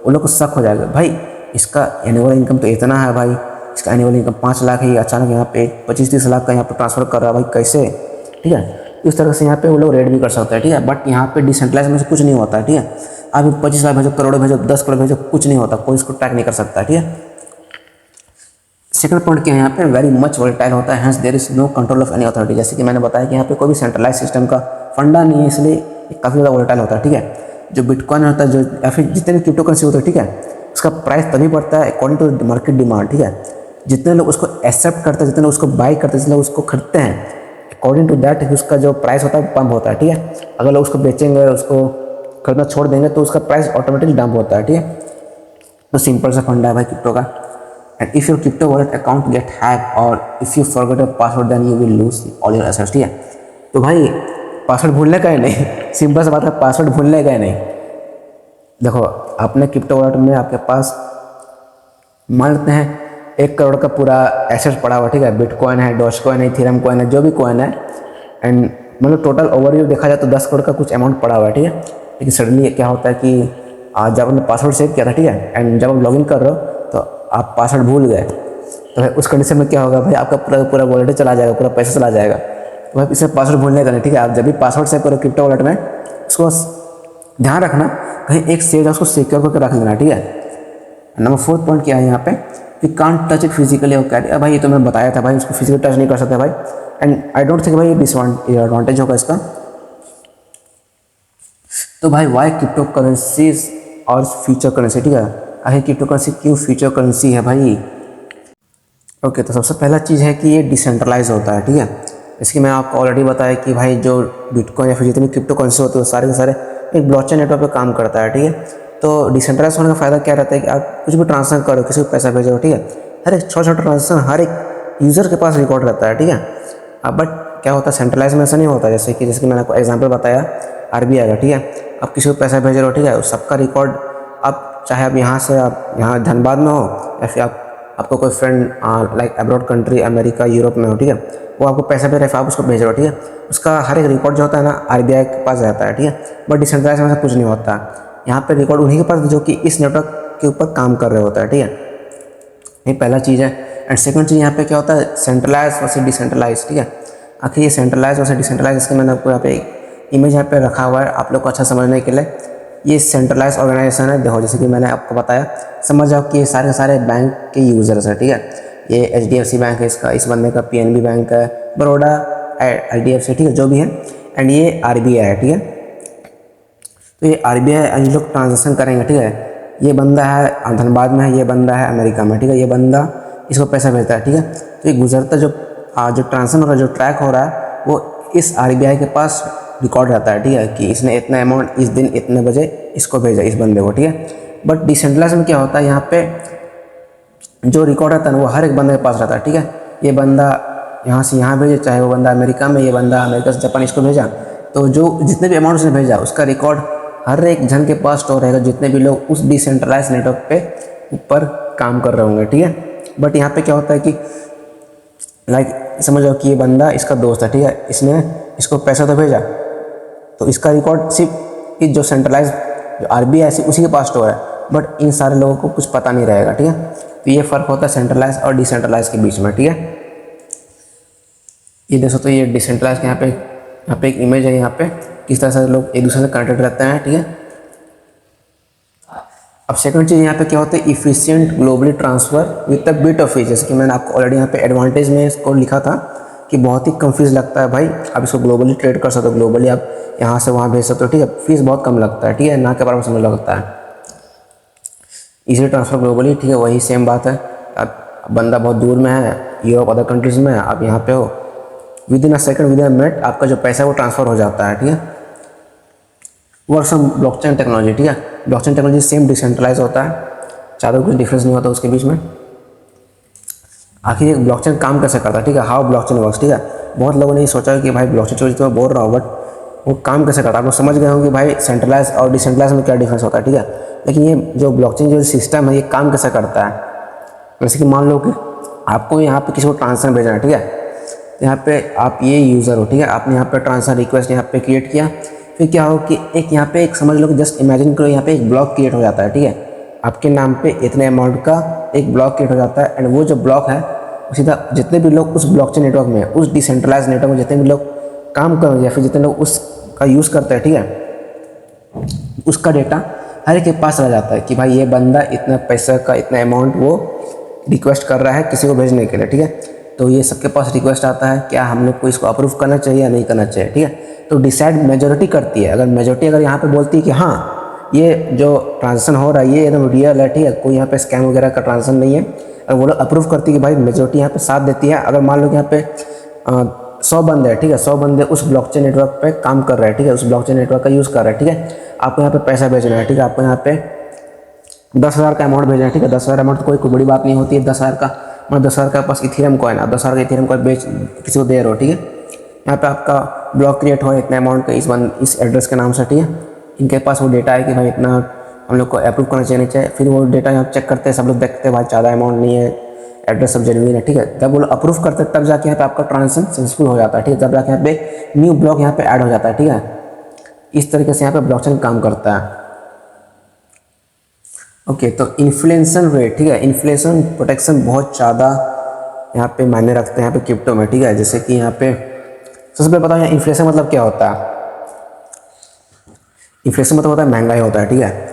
उन लोग को शक हो जाएगा, भाई इसका एनुअल इनकम तो इतना है भाई, इसका एनुअल इनकम 5 लाख है, अचानक यहाँ पे 25-30 लाख का यहाँ पे ट्रांसफ़र कर रहा है भाई, कैसे, ठीक है। इस तरह से यहाँ पे वो लोग रेड भी कर सकते हैं, ठीक है। बट यहाँ पे डिसेंट्रलाइज में से कुछ नहीं होता है, ठीक है। आप 25 लाख भेजो, करोड़ भेजो, 10 करोड़ भेजो, कुछ नहीं होता, कोई इसको ट्रैक नहीं कर सकता, ठीक है। सेकंड पॉइंट क्या है, यहाँ पे वेरी मच वोलेटाइल होता है, hence there is no control of any authority. जैसे कि मैंने बताया कि यहाँ पे कोई भी सेंट्रलाइज सिस्टम का फंडा नहीं है, इसलिए काफ़ी ज़्यादा वोलेटाइल होता है, ठीक है। जो बिटकॉइन होता है, जो या फिर जितने भी क्रिप्टो करेंसी होते हैं, ठीक है, उसका प्राइस तभी बढ़ता है अकॉर्डिंग टू मार्केट डिमांड, ठीक है। जितने लोग उसको एक्सेप्ट करते हैं, जितने लोग उसको बाई करते हैं, जितने लोग उसको खरीदते हैं, अकॉर्डिंग टू दैट उसका जो प्राइस होता है पंप होता है, ठीक है। अगर लोग उसको बेचेंगे, उसको खरीदना छोड़ देंगे तो उसका प्राइस ऑटोमेटिकली डंप होता है, ठीक है। तो सिंपल सा फंडा है भाई क्रिप्टो का। And if your crypto wallet account get hack और if you forget your password then you will lose all your assets, ठीक है। तो भाई पासवर्ड भूलने का ही नहीं, सिंपल सा बात है, पासवर्ड भूलने का ही नहीं। देखो अपने क्रिप्टो वॉलेट में आपके पास मान लेते हैं 1 करोड़ का पूरा एसेट पड़ा हुआ, ठीक है। बिटकॉइन है, डॉजकॉइन है, इथेरियम कॉइन है, जो भी कॉइन है, एंड मतलब टोटल ओवरव्यू देखा जाए तो 10 करोड़ का कुछ अमाउंट पड़ा हुआ है, ठीक है। लेकिन सडनली क्या होता है कि जब आपने पासवर्ड सेव किया था, ठीक है, एंड जब आप लॉगिन कर रहे हो तो आप पासवर्ड भूल गए, तो भाई उस कंडीशन में क्या होगा भाई, आपका पूरा वॉलेट चला जाएगा, पूरा पैसा चला जाएगा। तो भाई इसमें पासवर्ड भूलने का नहीं, ठीक है। आप जब भी पासवर्ड सेव करो क्रिप्टो वॉलेट में, उसको ध्यान रखना कहीं एक सेव उसको सिक्योर करके रख लेना, ठीक है। नंबर 4 पॉइंट क्या है यहाँ पे, we can't touch it physically और कैरी। भाई ये तो मैंने बताया था भाई, उसको फिजिकली टच नहीं कर सकते भाई। एंड आई डोंट थिंक भाई ये डिसएडवांटेज होगा इसका। तो भाई वाई क्रिप्टो करेंसीज और फ्यूचर करेंसी, ठीक है। आखिर क्रिप्टो करेंसी क्यों फ्यूचर करेंसी है भाई। ओके, तो सबसे पहला चीज़ है कि ये डिसेंट्रलाइज होता है, ठीक है। इसकी मैंने आपको ऑलरेडी बताया कि भाई जो बिटकॉइन या फिर जितनी क्रिप्टो करेंसी होती है सारे के सारे एक ब्लॉकचेन नेटवर्क पे काम करता है, ठीक है। तो डिसेंट्रलाइज होने का फ़ायदा क्या रहता है कि आप कुछ भी ट्रांसफर करो, किसी को पैसा भेजो, ठीक है, हर एक छोटा ट्रांजेक्शन हर एक यूज़र के पास रिकॉर्ड रहता है, ठीक है। अब बट क्या होता है सेंट्रलाइज में ऐसा नहीं होता। जैसे कि मैंने आपको एग्जाम्पल बताया आरबीआई का, ठीक है। आप किसी को पैसा भेज रहे हो, ठीक है, सबका रिकॉर्ड आप चाहे आप यहाँ से आप यहाँ धनबाद में हो या फिर आपको कोई friend like abroad country America Europe में हो, ठीक है, वो आपको पैसा भेज रहे हैं, आप उसको भेज रहे हो, ठीक है, उसका हर एक रिकॉर्ड जो होता है ना आरबीआई के पास रहता है, ठीक है। बट डिसेंट्रलाइज में कुछ नहीं होता, यहाँ पे रिकॉर्ड उन्हीं के पास जो कि इस नेटवर्क के ऊपर काम कर रहे होता है, ठीक है। ये पहला चीज़ है। एंड सेकंड चीज़ यहाँ पे क्या होता है, सेंट्रलाइज वर्सेस डिसेंट्रलाइज, ठीक है। आखिर ये सेंट्रलाइज वर्सेस डिसेंट्रलाइज, इसके मैंने आपको यहाँ पे इमेज यहाँ पे रखा हुआ है आप लोग को अच्छा समझने के लिए। ये सेंट्रलाइज ऑर्गेनाइजेशन है, देखो जैसे कि मैंने आपको बताया, समझ जाओ कि ये सारे के सारे बैंक के यूज़र्स हैं, ठीक है। ये एचडीएफसी बैंक है, इसका इस बंदे का पीएनबी बैंक है, बड़ौदा एचडीएफसी, ठीक है, जो भी है। एंड ये आरबीआई है, ठीक है। तो ये आरबीआई लोग ट्रांजेक्शन करेंगे, ठीक है। ये बंदा है धनबाद में है, ये बंदा है अमेरिका में, ठीक है। ये बंदा इसको पैसा भेजता है, ठीक है। तो ये गुजरता जो ट्रांजेक्शन हो रहा है, जो ट्रैक हो रहा है, वो इस आरबीआई के पास रिकॉर्ड रहता है, ठीक है, कि इसने इतना अमाउंट इस दिन इतने बजे इसको भेजा इस बंदे को, ठीक है। बट डिसेंट्रलाइज में क्या होता है, यहाँ पे जो रिकॉर्ड रहता है ना वो हर एक बंदे के पास रहता है, ठीक है। ये बंदा यहाँ से यहाँ भेजे, चाहे वो बंदा अमेरिका में, ये बंदा अमेरिका से जापान इसको भेजा, तो जो जितने भी अमाउंट उसने भेजा उसका रिकॉर्ड हर एक जन के पास स्टोर रहेगा, जितने भी लोग उस डिसेंट्रलाइज नेटवर्क पे ऊपर काम कर रहे होंगे, ठीक है। बट यहाँ पे क्या होता है कि लाइक समझ लो कि ये बंदा इसका दोस्त है, ठीक है, इसने इसको पैसा तो भेजा, तो इसका रिकॉर्ड सिर्फ इस जो सेंट्रलाइज जो RBI है उसी के पास स्टोर है, बट इन सारे लोगों को कुछ पता नहीं रहेगा, ठीक है। तो ये फ़र्क होता है सेंट्रलाइज और डिसेंट्रलाइज के बीच में, ठीक है। ये देख सकते हो, ये डिसेंट्रलाइज के यहाँ पे एक इमेज है, यहाँ पे किस तरह से लोग एक दूसरे से कनेक्टेड रहते हैं, ठीक है। अब सेकंड चीज़ यहाँ पे क्या होता है, efficient globally transfer with the bit of fees. जैसे कि मैंने आपको ऑलरेडी यहाँ पे एडवांटेज में इसको लिखा था कि बहुत ही कम फीस लगता है भाई, आप इसको ग्लोबली ट्रेड कर सकते हो, ग्लोबली आप यहाँ से वहाँ भेज सकते हो, ठीक है। फीस बहुत कम लगता है, ठीक है, ना के बराबर समझ लगता है। इजीली ट्रांसफ़र ग्लोबली, ठीक है, वही सेम बात है। अब बंदा बहुत दूर में है, यूरोप अदर कंट्रीज़ में है, आप यहाँ पे हो, with in a second with in a minute आपका जो पैसा है वो ट्रांसफ़र हो जाता है, ठीक है। वर्क्स ऑन ब्लॉकचेन टेक्नोलॉजी, ठीक है। ब्लॉकचेन टेक्नोलॉजी सेम डिसेंट्रलाइज होता है, ज़्यादा कुछ डिफरेंस नहीं होता उसके बीच में। आखिर एक ब्लॉकचेन काम कैसे करता है, ठीक है, हाउ ब्लॉकचेन वर्क्स, ठीक है। बहुत लोगों ने ये सोचा कि भाई ब्लॉकचेन तो मैं बोल रहा हूँ, बट वो काम कैसे करता है। आप लोग समझ गए होंगे कि भाई सेंट्रलाइज और डिसेंट्रलाइज में क्या डिफरेंस होता है, ठीक है। लेकिन ये जो ब्लॉकचेन जो सिस्टम है ये काम कैसे करता है, जैसे कि मान लो कि आपको यहाँ पे किसी को ट्रांसफर भेजना है, ठीक है। तो यहाँ पे आप ये यूज़र हो, ठीक है, आपने यहाँ पे ट्रांसफर रिक्वेस्ट यहाँ पे क्रिएट किया, फिर क्या हो कि एक यहाँ पे एक समझ लो कि जस्ट इमेजिन करो यहाँ पे एक ब्लॉक क्रिएट हो जाता है, ठीक है। आपके नाम पे इतने अमाउंट का एक ब्लॉक क्रिएट हो जाता है, एंड वो जो ब्लॉक है सीधा जितने भी लोग उस ब्लॉकचेन नेटवर्क में, उस डिसेंट्रलाइज नेटवर्क में जितने भी लोग काम करेंगे या फिर जितने लोग उसका यूज़ करते हैं, ठीक है, उसका डेटा हर एक के पास रह जाता है कि भाई ये बंदा इतना पैसा का इतना अमाउंट वो रिक्वेस्ट कर रहा है किसी को भेजने के लिए, ठीक है। तो ये सबके पास रिक्वेस्ट आता है, क्या हम लोग को इसको अप्रूव करना चाहिए या नहीं करना चाहिए, ठीक है। तो डिसाइड मेजोरिटी करती है। अगर मेजोरिटी अगर यहाँ पे बोलती है कि हाँ ये जो ट्रांजेक्शन हो रहा है ये एकदम रियल है, ठीक है, कोई यहाँ पे स्कैम वगैरह का ट्रांजेक्शन नहीं है, अगर वो लोग अप्रूव करती है कि भाई मेजोरिटी यहाँ पे साथ देती है। अगर मान लो कि यहाँ पे 100 बंदे हैं, ठीक है, 100 बंदे उस ब्लॉकचेन नेटवर्क पे काम कर रहे हैं, ठीक है, उस ब्लॉकचेन नेटवर्क का यूज़ कर रहे हैं, ठीक है। आपको यहाँ पे पैसा भेजना है, ठीक है, आपको यहाँ पे 10,000 का अमाउंट भेजना है, ठीक है। 10,000 अमाउंट तो कोई बड़ी बात नहीं होती है। 10,000 का मतलब 10,000 का पास इथेरियम कॉइन, आप 10,000 का इथेरियम कॉइन बेच किसी को दे रहे हो, ठीक है। यहाँ पे आपका ब्लॉक क्रिएट हो इतने अमाउंट का इस एड्रेस के नाम से, ठीक है। इनके पास वो डेटा है कि भाई इतना हम लोग को अप्रूव करना चाहिए नहीं चाहिए। फिर वो डेटा यहाँ चेक करते हैं, सब लोग देखते हैं भाई ज़्यादा अमाउंट नहीं है, एड्रेस सब जेन्युइन है, ठीक है। जब वो लोग अप्रूव करते हैं तब जाके यहाँ पे आपका ट्रांजेक्शन सक्सेसफुल हो जाता है, ठीक है। तब जाके यहाँ पे न्यू ब्लॉक यहाँ पे ऐड हो जाता है, ठीक है। इस तरीके से यहाँ पे ब्लॉकचेन काम करता है। ओके, तो इन्फ्लेशन रेट, ठीक है, इन्फ्लेशन प्रोटेक्शन बहुत ज़्यादा यहाँ पे मायने रखते हैं यहाँ पे क्रिप्टो में, ठीक है। जैसे कि यहाँ पे सबसे पहले बताओ यहाँ इन्फ्लेशन मतलब क्या होता है। इन्फ्लेशन मतलब होता है महंगाई होता है, ठीक है।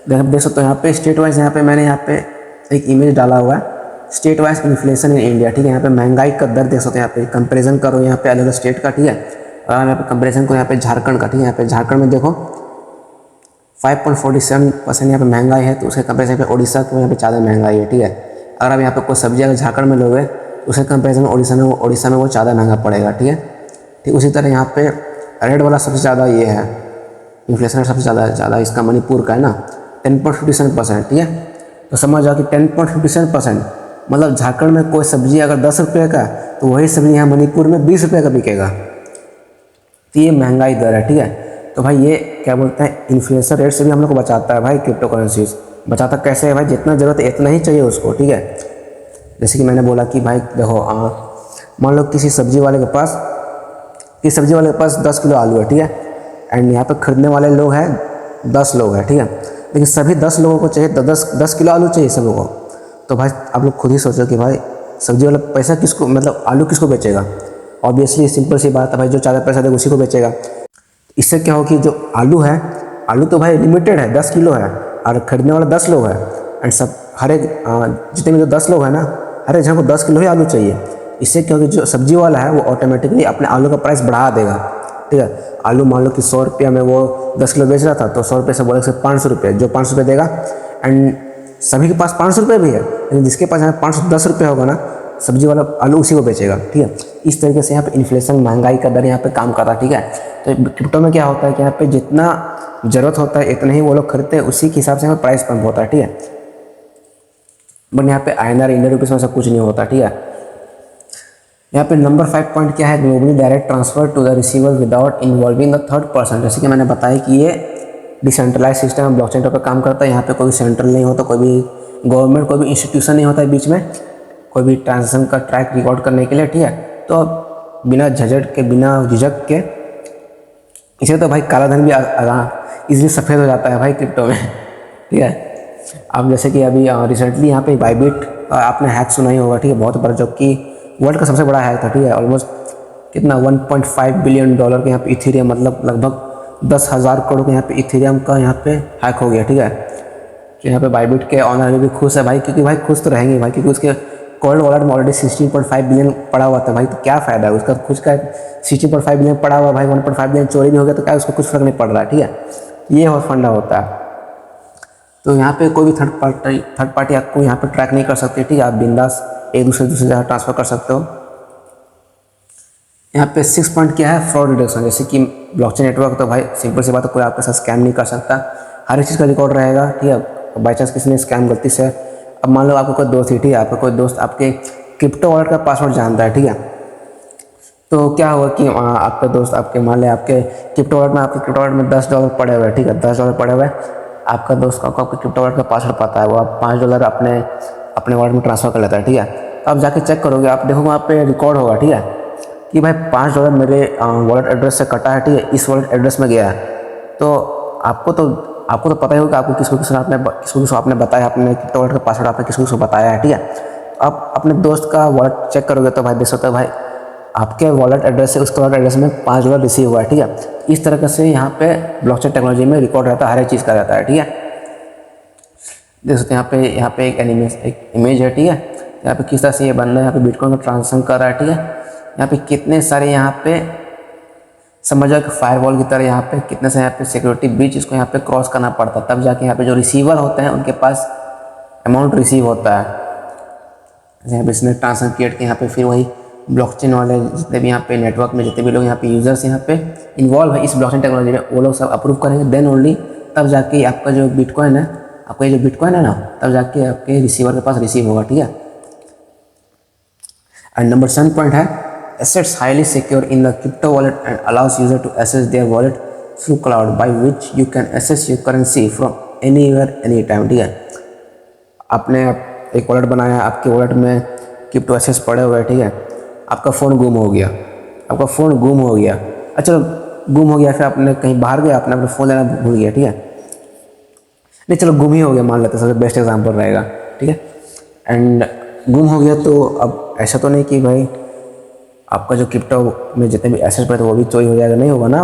देख सकते हो यहाँ पे स्टेट वाइज यहाँ पे मैंने यहाँ पे एक इमेज डाला हुआ है, state wise inflation in India, ठीक है। यहाँ पे महंगाई का दर देख सकते हो, यहाँ पे कंपेरिजन करो यहाँ पे अलग अलग स्टेट का, ठीक है। और यहाँ पे कंपेरिजन को यहाँ पे झारखंड का, ठीक है। यहाँ पे झारखंड में देखो 5.47% यहाँ पे महंगाई है, तो उसके कंपेरिजन पे ओडिशा को यहाँ पे ज़्यादा महंगाई है, ठीक है। अगर आप यहाँ पे कोई सब्जी अगर झारखंड में लोगे तो उसके कंपेरिजन में ओडिशा में वो ज़्यादा महंगा पड़ेगा, ठीक है। ठीक उसी तरह यहाँ पे रेड वाला सबसे ज़्यादा ये है इन्फ्लेशन रेट, सबसे ज़्यादा इसका मणिपुर का है ना 10.57%, ठीक है। तो समझ जाओ कि 10.57% मतलब झारखंड में कोई सब्जी अगर 10 रुपये का तो वही सब्जी यहाँ मणिपुर में 20 रुपये का बिकेगा। तो ये महंगाई दर है, ठीक है। तो भाई ये क्या बोलते हैं इन्फ्लेशन रेट से भी हम लोग को बचाता है भाई क्रिप्टो करेंसीज। बचाता कैसे है भाई, जितना ज़रूरत है इतना ही चाहिए उसको, ठीक है। जैसे कि मैंने बोला कि भाई देखो मान लो किसी सब्जी वाले के पास 10 किलो आलू है, ठीक है। एंड यहाँ पे खरीदने वाले लोग हैं 10 लोग हैं, ठीक है। लेकिन सभी 10 लोगों को चाहिए 10 किलो आलू चाहिए सब लोगों को। तो भाई आप लोग खुद ही सोचो कि भाई सब्जी वाला पैसा किसको मतलब आलू किसको बेचेगा। ऑब्वियसली सिंपल सी बात है भाई, जो ज़्यादा पैसा देगा उसी को बेचेगा। इससे क्या हो कि जो आलू है, आलू तो भाई लिमिटेड है 10 किलो है और खरीदने वाला 10 लोग है। एंड सब हर एक जितने भी जो 10 लोग हैं ना, हर एक जन को 10 किलो ही आलू चाहिए। इससे क्या हो कि जो सब्जी वाला है वो ऑटोमेटिकली अपने आलू का प्राइस बढ़ा देगा, ठीक है। आलू मान लो कि 100 रुपये में वो 10 किलो बेच रहा था, तो 100 रुपये से बोले 500 रुपये, जो 500 रुपये देगा। एंड सभी के पास 500 रुपये भी है, लेकिन जिसके पास यहाँ 510 रुपये होगा ना, सब्जी वाला आलू उसी को बेचेगा, ठीक है। इस तरीके से यहाँ पे इन्फ्लेशन महंगाई का दर यहाँ पे काम कर रहा है, ठीक है। तो क्रिप्टो में क्या होता है कि यहाँ पे जितना ज़रूरत होता है इतना ही वो लोग खरीदते हैं, उसी के हिसाब से यहाँ पे प्राइस पंप होता है, ठीक है। बट यहाँ पे INR इंडियन रुपीज़ में सब कुछ नहीं होता, ठीक है। यहाँ पे नंबर 5 पॉइंट क्या है, globally direct transfer to the receiver without involving the third person. जैसे कि मैंने बताया कि ये डिसेंट्रलाइज सिस्टम है, ब्लॉकचेन पर काम करता है। यहाँ पे कोई सेंट्रल नहीं होता, कोई भी गवर्नमेंट, कोई भी इंस्टीट्यूशन नहीं होता है बीच में, कोई भी ट्रांजेक्शन का ट्रैक रिकॉर्ड करने के लिए, ठीक है। तो बिना झंझट के, बिना झिझक के, इसे तो भाई काला धन भी इजीली सफ़ेद हो जाता है भाई क्रिप्टो में, ठीक है। अब जैसे कि अभी रिसेंटली यहाँ पे बाइबिट आपने हैक सुना ही होगा, ठीक है, बहुत बड़ा, जो कि वर्ल्ड का सबसे बड़ा हैक था, ठीक है। ऑलमोस्ट कितना 1.5 बिलियन डॉलर के यहाँ पे इथेरियम, मतलब लगभग 10,000 करोड़ के यहाँ पे इथेरियम का यहाँ पे हैक हो गया, ठीक है। तो यहाँ पे बाइबिट के ऑनर भी खुश है भाई, क्योंकि भाई खुश तो रहेंगे भाई, क्योंकि उसके कोल्ड वॉलेट में ऑलरेडी 16.5 बिलियन पड़ा हुआ था भाई। तो क्या फ़ायदा है उसका, खुद का 16.5 बिलियन पड़ा हुआ भाई, 1.5 बिलियन चोरी भी हो गया तो क्या उसको कुछ फर्क नहीं पड़ रहा है, ठीक है। ये और फंडा होता है। तो यहाँ पे कोई भी थर्ड पार्टी आपको यहाँ पे ट्रैक नहीं कर सकती, ठीक है। आप बिंदास एक दूसरे जगह ट्रांसफ़र कर सकते हो। यहाँ पे 6 पॉइंट क्या है, फ्रॉड रिडक्शन। जैसे कि ब्लॉकचेन नेटवर्क, तो भाई सिंपल सी बात है, कोई आपके साथ स्कैम नहीं कर सकता, हर एक चीज़ का रिकॉर्ड रहेगा, ठीक है। बाई चांस किसी ने स्कैम गलती से, अब मान लो आपको कोई दोस्त ही, ठीक है, आपका कोई दोस्त आपके क्रिप्टो वॉलेट का पासवर्ड जानता है, ठीक है। तो क्या होगा कि आपका दोस्त आपके, मान लें आपके क्रिप्टो वॉलेट में, आपके क्रिप्टो वॉलेट में $10 पड़े हुए हैं, ठीक है, $10 पड़े हुए हैं। आपका दोस्त आपको आपके क्रिप्टो वॉलेट का पासवर्ड पता है, वो आप $5 अपने वॉलेट में ट्रांसफ़र कर लेता है, ठीक है। तो आप जाके चेक करोगे, आप देखोगे वहाँ पे रिकॉर्ड होगा, ठीक है, कि भाई $5 मेरे वॉलेट एड्रेस से कटा है, ठीक है, इस वॉलेट एड्रेस में गया है। तो आपको तो पता ही होगा आपको किसको आपने बताया, अपने क्रिप्टो वॉलेट का पासवर्ड आपने किसको बताया है, ठीक है। आप अपने दोस्त का वॉलेट चेक करोगे तो भाई देख सकते हो भाई आपके वॉलेट एड्रेस से उसके वॉलेट एड्रेस में $5 रिसीव हुआ है, ठीक है। इस तरह से यहाँ पे ब्लॉकचेन टेक्नोलॉजी में रिकॉर्ड रहता है, हर एक चीज़ का रहता है, ठीक है। देख सकते हैं यहाँ पे एक इमेज है, ठीक है। यहाँ पे किस तरह से ये बंदा यहाँ पे बिटकॉइन का ट्रांजेक्शन कर रहा है, ठीक है। यहाँ पे कितने सारे यहाँ पे समझ जाओ कि फायरवॉल की तरह यहाँ पे कितने सारे यहाँ पे सिक्योरिटी ब्रीच इसको यहाँ पे क्रॉस करना पड़ता है, तब जाके यहाँ पे जो रिसीवर होते हैं उनके पास अमाउंट रिसीव होता है। यहाँ पे इसने ट्रांजेक्शन क्रिएट किया, यहाँ पे फिर वही ब्लॉकचेन वाले जितने भी यहाँ पे नेटवर्क में जितने भी लोग यहाँ पे यूजर्स यहाँ पे इन्वॉल्व है इस ब्लॉकचेन टेक्नोलॉजी में, वो लोग सब अप्रूव करेंगे, देन ओनली तब जाके आपका जो बिटकॉइन है, आपका ये जो बिटकॉइन है ना, तब जाके आपके रिसीवर के पास रिसीव होगा, ठीक है। एंड नंबर 7 पॉइंट है, assets highly secure in the crypto wallet and allows user to access their wallet through cloud, by which you can access your currency from anywhere anytime, ठीक है। आपने एक wallet बनाया, आपके वॉलेट में crypto assets पड़े हुए हैं, ठीक है। आपका फ़ोन गुम हो गया, अच्छा गुम हो गया, फिर आपने कहीं बाहर गया, आपने अपना फ़ोन लेना भूल गया, ठीक है। नहीं चलो गुम ही हो गया मान लेते हैं, सबसे बेस्ट एग्जाम्पल रहेगा, ठीक है। एंड गुम हो गया तो अब ऐसा तो नहीं कि भाई आपका जो क्रिप्टो में जितने भी एसेट्स पड़े थे वो भी चोरी हो जाएगा, नहीं होगा ना।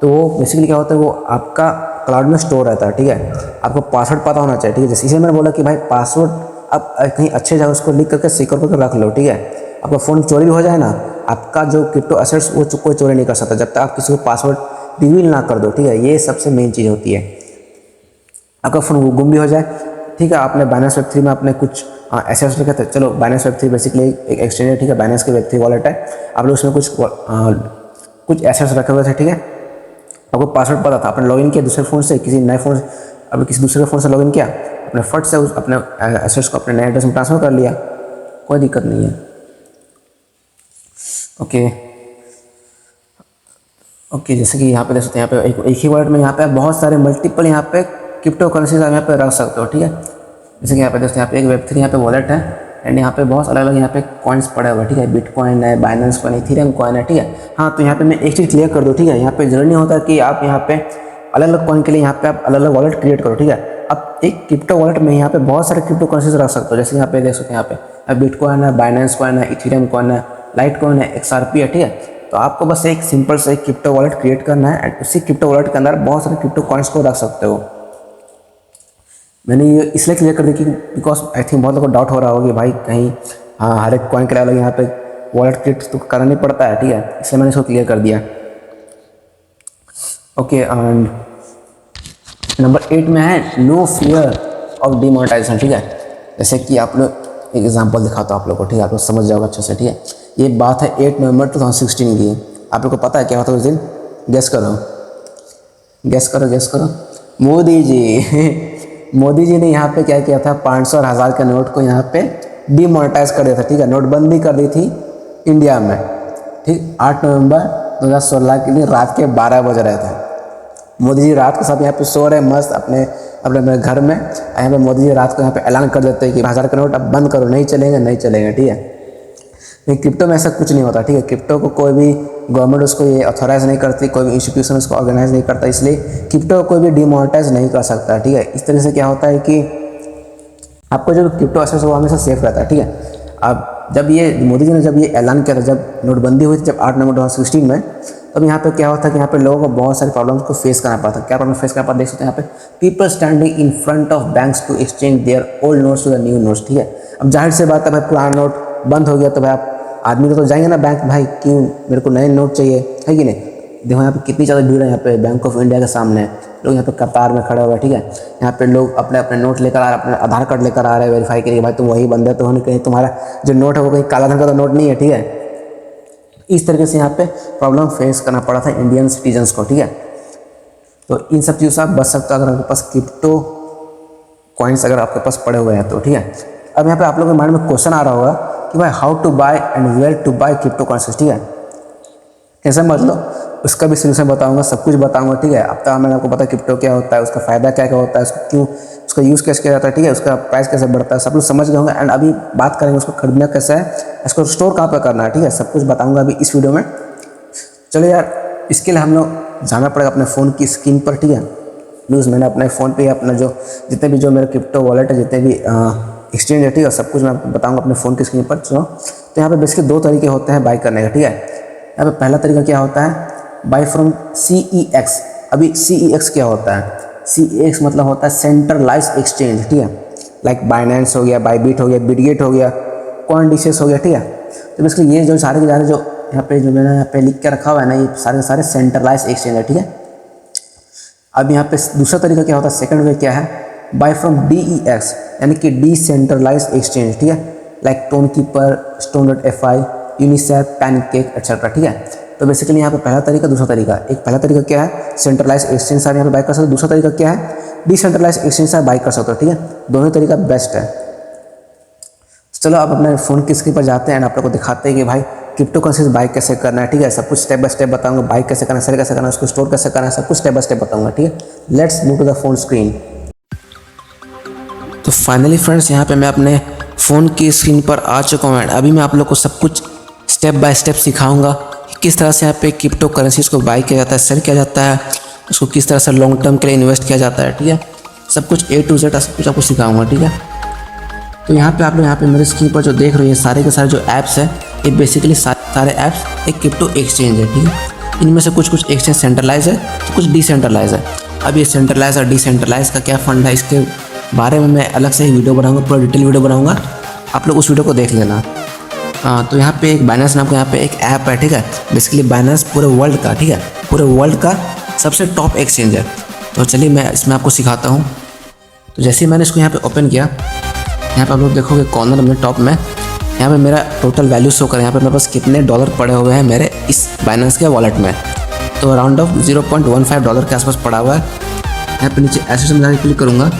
तो वो बेसिकली क्या होता है, वो आपका क्लाउड में स्टोर रहता है, ठीक है। आपको पासवर्ड पता होना चाहिए, ठीक है। जैसे इसे मैंने बोला कि भाई पासवर्ड आप कहीं अच्छे जगह उसको लिख करके सिक्योर करके रख लो, ठीक है। आपका फ़ोन चोरी भी हो जाए ना, आपका जो क्रिप्टो एसेट्स वो कोई चोरी नहीं कर सकता जब तक आप किसी को पासवर्ड रिवील ना कर दो, ठीक है। ये सबसे मेन चीज़ होती है। आपका फ़ोन गुम भी हो जाए, ठीक है, आपने बाइनेंस वेब3 में आपने कुछ एसेट्स रखे थे, चलो बाइनेंस वेब3 बेसिकली एक एक्सचेंज है, ठीक है, बाइनेंस के वेब3 वॉलेट है, आप लोग उसमें कुछ एसेट्स रखे हुए थे, ठीक है। आपको पासवर्ड पता था, आपने लॉगिन किया दूसरे फ़ोन से, किसी नए फ़ोन, अभी किसी दूसरे फ़ोन से लॉगिन किया, अपने फट से उस अपने एसेट्स को अपने नए एड्रेस में ट्रांसफ़र कर लिया, कोई दिक्कत नहीं है। ओके, जैसे कि यहाँ पे देख सकते हैं, यहाँ पे एक ही वॉलेट में यहाँ पे बहुत सारे मल्टीपल यहाँ पे क्रिप्टो करेंसीज आप यहाँ पे रख सकते हो, ठीक है। जैसे कि यहाँ पे दोस्तों यहाँ पे एक वेब3 यहाँ पे वॉलेट है, एंड यहाँ पे बहुत अलग अलग यहाँ पे कॉइन्स पड़े हुए हैं, ठीक है। बिटकॉइन है, बाइनेंस कॉइन है, इथेरियम कॉइन है, ठीक है। हाँ, तो यहाँ पे मैं एक चीज़ क्लियर कर दूँ, ठीक है। यहाँ पे जरूरी नहीं होता कि आप यहाँ पे अलग अलग कॉइन के लिए यहाँ पे आप अलग अलग वॉलेट क्रिएट करो, ठीक है। अब एक क्रिप्टो वॉलेट में यहाँ पे बहुत सारे क्रिप्टो करेंसीज रख सकते हो, जैसे यहाँ पे देख सकते हैं, यहाँ पे बिटकॉइन है, बाइनेंस कॉइन है, इथेरियम कॉइन है, लाइट कॉइन है, XRP है, ठीक है। तो आपको बस एक सिंपल से एक क्रिप्टो वॉलेट क्रिएट करना है, एंड उसी क्रिप्टो वॉलेट के अंदर बहुत सारे क्रिप्टो कॉइन्स को रख सकते हो। मैंने ये इसलिए क्लियर कर दी कि बिकॉज आई थिंक बहुत लोगों को डाउट हो रहा होगा कि भाई कहीं हाँ हर एक कॉइन के लिए अलग यहाँ पे वॉलेट क्रिएट तो करना नहीं पड़ता है, ठीक है। इसलिए मैंने इसको क्लियर कर दिया। ओके, एंड नंबर 8 में है नो फियर ऑफ डिमोनेटाइजेशन, ठीक है। जैसे कि आप लोग एक एग्जांपल दिखाता हूँ आप लोग को, ठीक है, आप लोग समझ जाओगे अच्छे से, ठीक है। ये बात है 8 नवंबर 2016 की। आप लोग को पता है क्या होता है उस दिन? गेस करो। मोदी जी ने यहाँ पे क्या किया था, 500 और 1000 के नोट को यहाँ पे डिमोनेटाइज कर दिया था, ठीक है। नोटबंदी कर दी थी इंडिया में, ठीक। 8 नवंबर 2016 के दिन रात के 12 बज रहे थे, मोदी जी रात के साथ यहाँ पे सो रहे हैं मस्त अपने अपने अपने घर में। यहाँ पे मोदी जी रात को यहाँ पे ऐलान कर देते हैं कि 1000 का नोट अब बंद करो, नहीं चलेंगे नहीं चलेंगे, ठीक है। लेकिन क्रिप्टो में ऐसा कुछ नहीं होता, ठीक है। क्रिप्टो को कोई भी गवर्नमेंट उसको ये ऑथोराइज नहीं करती, कोई भी इंस्टीट्यूशन उसको ऑर्गेनाइज नहीं करता, इसलिए क्रिप्टो को कोई भी डिमोनेटाइज नहीं कर सकता, ठीक है। इस तरह से क्या होता है कि आपको जो क्रिप्टो एसेट्स वो हमेशा सेफ रहता है, ठीक है। अब जब ये मोदी जी ने जब ये ऐलान किया था, जब नोटबंदी हुई थी, जब 8 नवंबर 2016 में, तब यहाँ पे क्या होता है कि यहाँ पे लोगों को बहुत सारे प्रॉब्लम्स को फेस करना पड़ता है। क्या प्रॉब्लम फेस करना पड़ता है देख सकते हैं यहाँ पे, people standing in front of banks to exchange their old notes to the new notes, ठीक है। अब जाहिर से बात है भाई, पुराना नोट बंद हो गया तो भाई आप आदमी तो जाएंगे ना बैंक, भाई क्यों मेरे को नए नोट चाहिए, है कि नहीं। देखो यहाँ पे कितनी ज़्यादा भीड़ है यहाँ पे बैंक ऑफ इंडिया के सामने, लोग यहाँ पे कतार में खड़े हुए हैं, ठीक है। यहाँ पे लोग अपने अपने नोट लेकर आ रहे हैं, अपने आधार कार्ड लेकर आ रहे हैं वेरीफाई करिए भाई तुम वही बंदे तो हो नहीं, कहीं तुम्हारा जो नोट है वो कहीं काला धन का तो नोट नहीं है, ठीक है। इस तरीके से यहाँ पे प्रॉब्लम फेस करना पड़ा था इंडियन सिटीजन्स को, ठीक है। तो इन सब चीज़ों से आप बच सकते हो अगर आपके पास क्रिप्टो कॉइन्स अगर आपके पास पड़े हुए हैं तो, ठीक है। अब यहाँ पे आप लोगों के माइंड में क्वेश्चन आ रहा होगा कि भाई how to buy and where to buy crypto coins, ठीक है। कैसे मतलब उसका भी सोल्यूशन बताऊंगा, सब कुछ बताऊंगा, ठीक है। अब तक मैंने आपको पता क्रिप्टो क्या होता है, उसका फ़ायदा क्या क्या होता है, उसको क्यों उसका यूज़ कैसे किया जाता है, ठीक है। उसका प्राइस कैसे बढ़ता है, सब कुछ समझ गए होंगे। एंड अभी बात करेंगे उसको खरीदना कैसे है, इसको स्टोर कहाँ पर करना है, ठीक है। सब कुछ बताऊँगा अभी इस वीडियो में। चलो यार, इसके लिए हम लोग जाना पड़ेगा अपने फ़ोन की स्क्रीन पर, ठीक है। न्यूज़ मैंने अपने फ़ोन पे अपना जो जितने भी जो मेरे क्रिप्टो वॉलेट है, जितने भी एक्सचेंज है, ठीक है, सब कुछ मैं आपको बताऊँगा अपने फ़ोन की स्क्रीन पर। चलो, तो यहाँ पे बेसिकली 2 तरीके होते हैं बाई करने का, ठीक है। यहाँ पे पहला तरीका क्या होता है, बाई फ्रॉम CEX। अभी CEX क्या होता है, CEX मतलब होता है सेंट्रलाइज एक्सचेंज, ठीक है। लाइक बाइनेंस हो गया, बाईबिट हो गया, बिटगेट हो गया, कॉइनडिसेस हो गया, ठीक है। तो बेसिकली ये जो सारे के सारे जो यहाँ पे जो मैंने यहाँ पे लिख के रखा हुआ है ना, ये सारे के सारे सेंट्रलाइज एक्सचेंज है, ठीक है। अब यहाँ पे दूसरा तरीका क्या होता है, सेकंड वे क्या है, बाय फ्रॉम DEX यानी कि डिसेंट्रलाइज एक्सचेंज, ठीक है। लाइक टोनकीपर, Stone.fi, यूनिसेफ, पैनकेक एक्सेट्रा, ठीक है। तो बेसिकली यहाँ पे पहला तरीका, दूसरा तरीका। एक पहला तरीका क्या है, सेंट्रलाइज एक्सचेंज से यहाँ पे बाई कर सकते हो। दूसरा तरीका क्या है, डिसेंट्रलाइज एक्सचेंज से बाई कर सकते हो, ठीक है। दोनों तरीका बेस्ट है। चलो अब अपने फ़ोन की स्क्रीन पर जाते हैं और आप लोग को दिखाते हैं कि भाई क्रिप्टो करेंसी बाई कैसे करना है, ठीक है। सब कुछ स्टेप बाय स्टेप बताऊंगा, बाई कैसे करना है, सेल कैसे करना है, उसको स्टोर कैसे करना है, सब कुछ स्टेप बाय स्टेप बताऊंगा, ठीक है। Let's move to the phone screen. तो फाइनली फ्रेंड्स, यहाँ पे मैं अपने फ़ोन की स्क्रीन पर आ चुका हूँ। अभी मैं आप लोग को सब कुछ स्टेप बाय स्टेप सिखाऊंगा किस तरह से यहाँ पे क्रिप्टो करेंसीज को बाई किया जाता है, सेल किया जाता है, उसको किस तरह से लॉन्ग टर्म के लिए इन्वेस्ट किया जाता है, ठीक है। सब कुछ A to Z सब कुछ आपको सिखाऊंगा, ठीक है। तो यहाँ पे आप लोग यहाँ पे मेरे स्क्रीन पर जो देख रहे हैं सारे के सारे जो ऐप्स है, ये बेसिकली सारे ऐप्स एक क्रिप्टो एक्सचेंज है, ठीक है। इनमें से कुछ कुछ एक्सचेंज सेंट्रलाइज है तो कुछ डिसेंट्रलाइज है। अब ये सेंट्रलाइज और डिसेंट्रलाइज का क्या फंड है, इसके बारे में मैं अलग से ही वीडियो बनाऊँगा, पूरा डिटेल वीडियो बनाऊँगा, आप लोग उस वीडियो को देख लेना। तो यहाँ पे एक बाइनेंस नाम का यहाँ पे एक ऐप है, ठीक है। बेसिकली बाइनेंस पूरे वर्ल्ड का, ठीक है, पूरे वर्ल्ड का सबसे टॉप एक्सचेंज है। तो चलिए मैं इसमें आपको सिखाता हूँ। तो जैसे ही मैंने इसको यहाँ पे ओपन किया, यहाँ पे आप लोग देखोगे कॉर्नर में टॉप में यहाँ पे मेरा टोटल वैल्यू शो कर, यहाँ पे मेरे पास कितने डॉलर पड़े हुए हैं मेरे इस बाइनेंस के वॉलेट में। तो अराउंड ऑफ $0.15 के आसपास पड़ा हुआ है। यहाँ पे नीचे एसेट्स में जाकर क्लिक करूँगा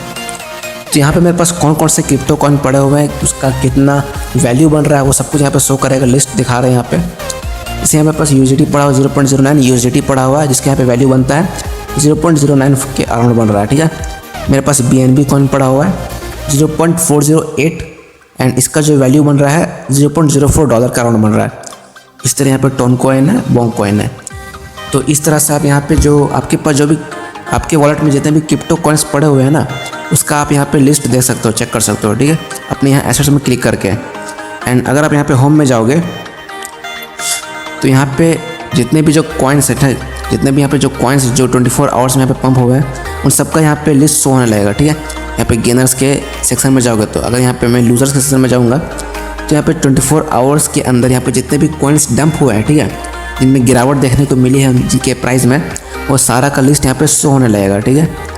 तो यहाँ पे मेरे पास कौन कौन से क्रिप्टो कॉइन पड़े हुए हैं, उसका कितना वैल्यू बन रहा है, वो सब कुछ यहाँ पे शो करेगा, लिस्ट दिखा रहे हैं यहाँ पे। इसे यहाँ मेरे पास USDT पड़ा हुआ 0.09 USDT पड़ा हुआ है, जिसके यहाँ पे वैल्यू बनता है 0.09 के अराउंड बन रहा है, ठीक है। मेरे पास BNB कॉइन पड़ा हुआ है 0.408 एंड इसका जो वैल्यू बन रहा है $0.04 का अराउंड बन रहा है। इस तरह यहाँ पे टोन कॉइन है, बॉन्ग कॉइन है। तो इस तरह से आप यहाँ पे जो आपके पास जो भी आपके वॉलेट में जितने भी क्रिप्टो कॉइन्स पड़े हुए हैं ना, उसका आप यहाँ पे लिस्ट देख सकते हो, चेक कर सकते हो, ठीक है, अपने यहाँ एसेट्स में क्लिक करके। एंड अगर आप यहाँ पे होम में जाओगे तो यहाँ पे जितने भी जो कॉइन्स हैं, जितने भी यहाँ पे जो कॉइन्स जो 24 आवर्स में यहाँ पे पंप हुए हैं, उन सबका यहाँ पे लिस्ट शो होने लगेगा, ठीक है। यहाँ पे गेनर्स के सेक्शन में जाओगे तो अगर यहाँ पे मैं लूजर्स के सेक्शन में जाऊँगा तो यहाँ पे 24 आवर्स के अंदर यहाँ पे जितने भी कॉइन्स डंप हुए हैं, ठीक है, जिनमें गिरावट देखने को मिली है उनके प्राइस में, वो सारा का लिस्ट यहाँ पे शो होने लगेगा, ठीक है।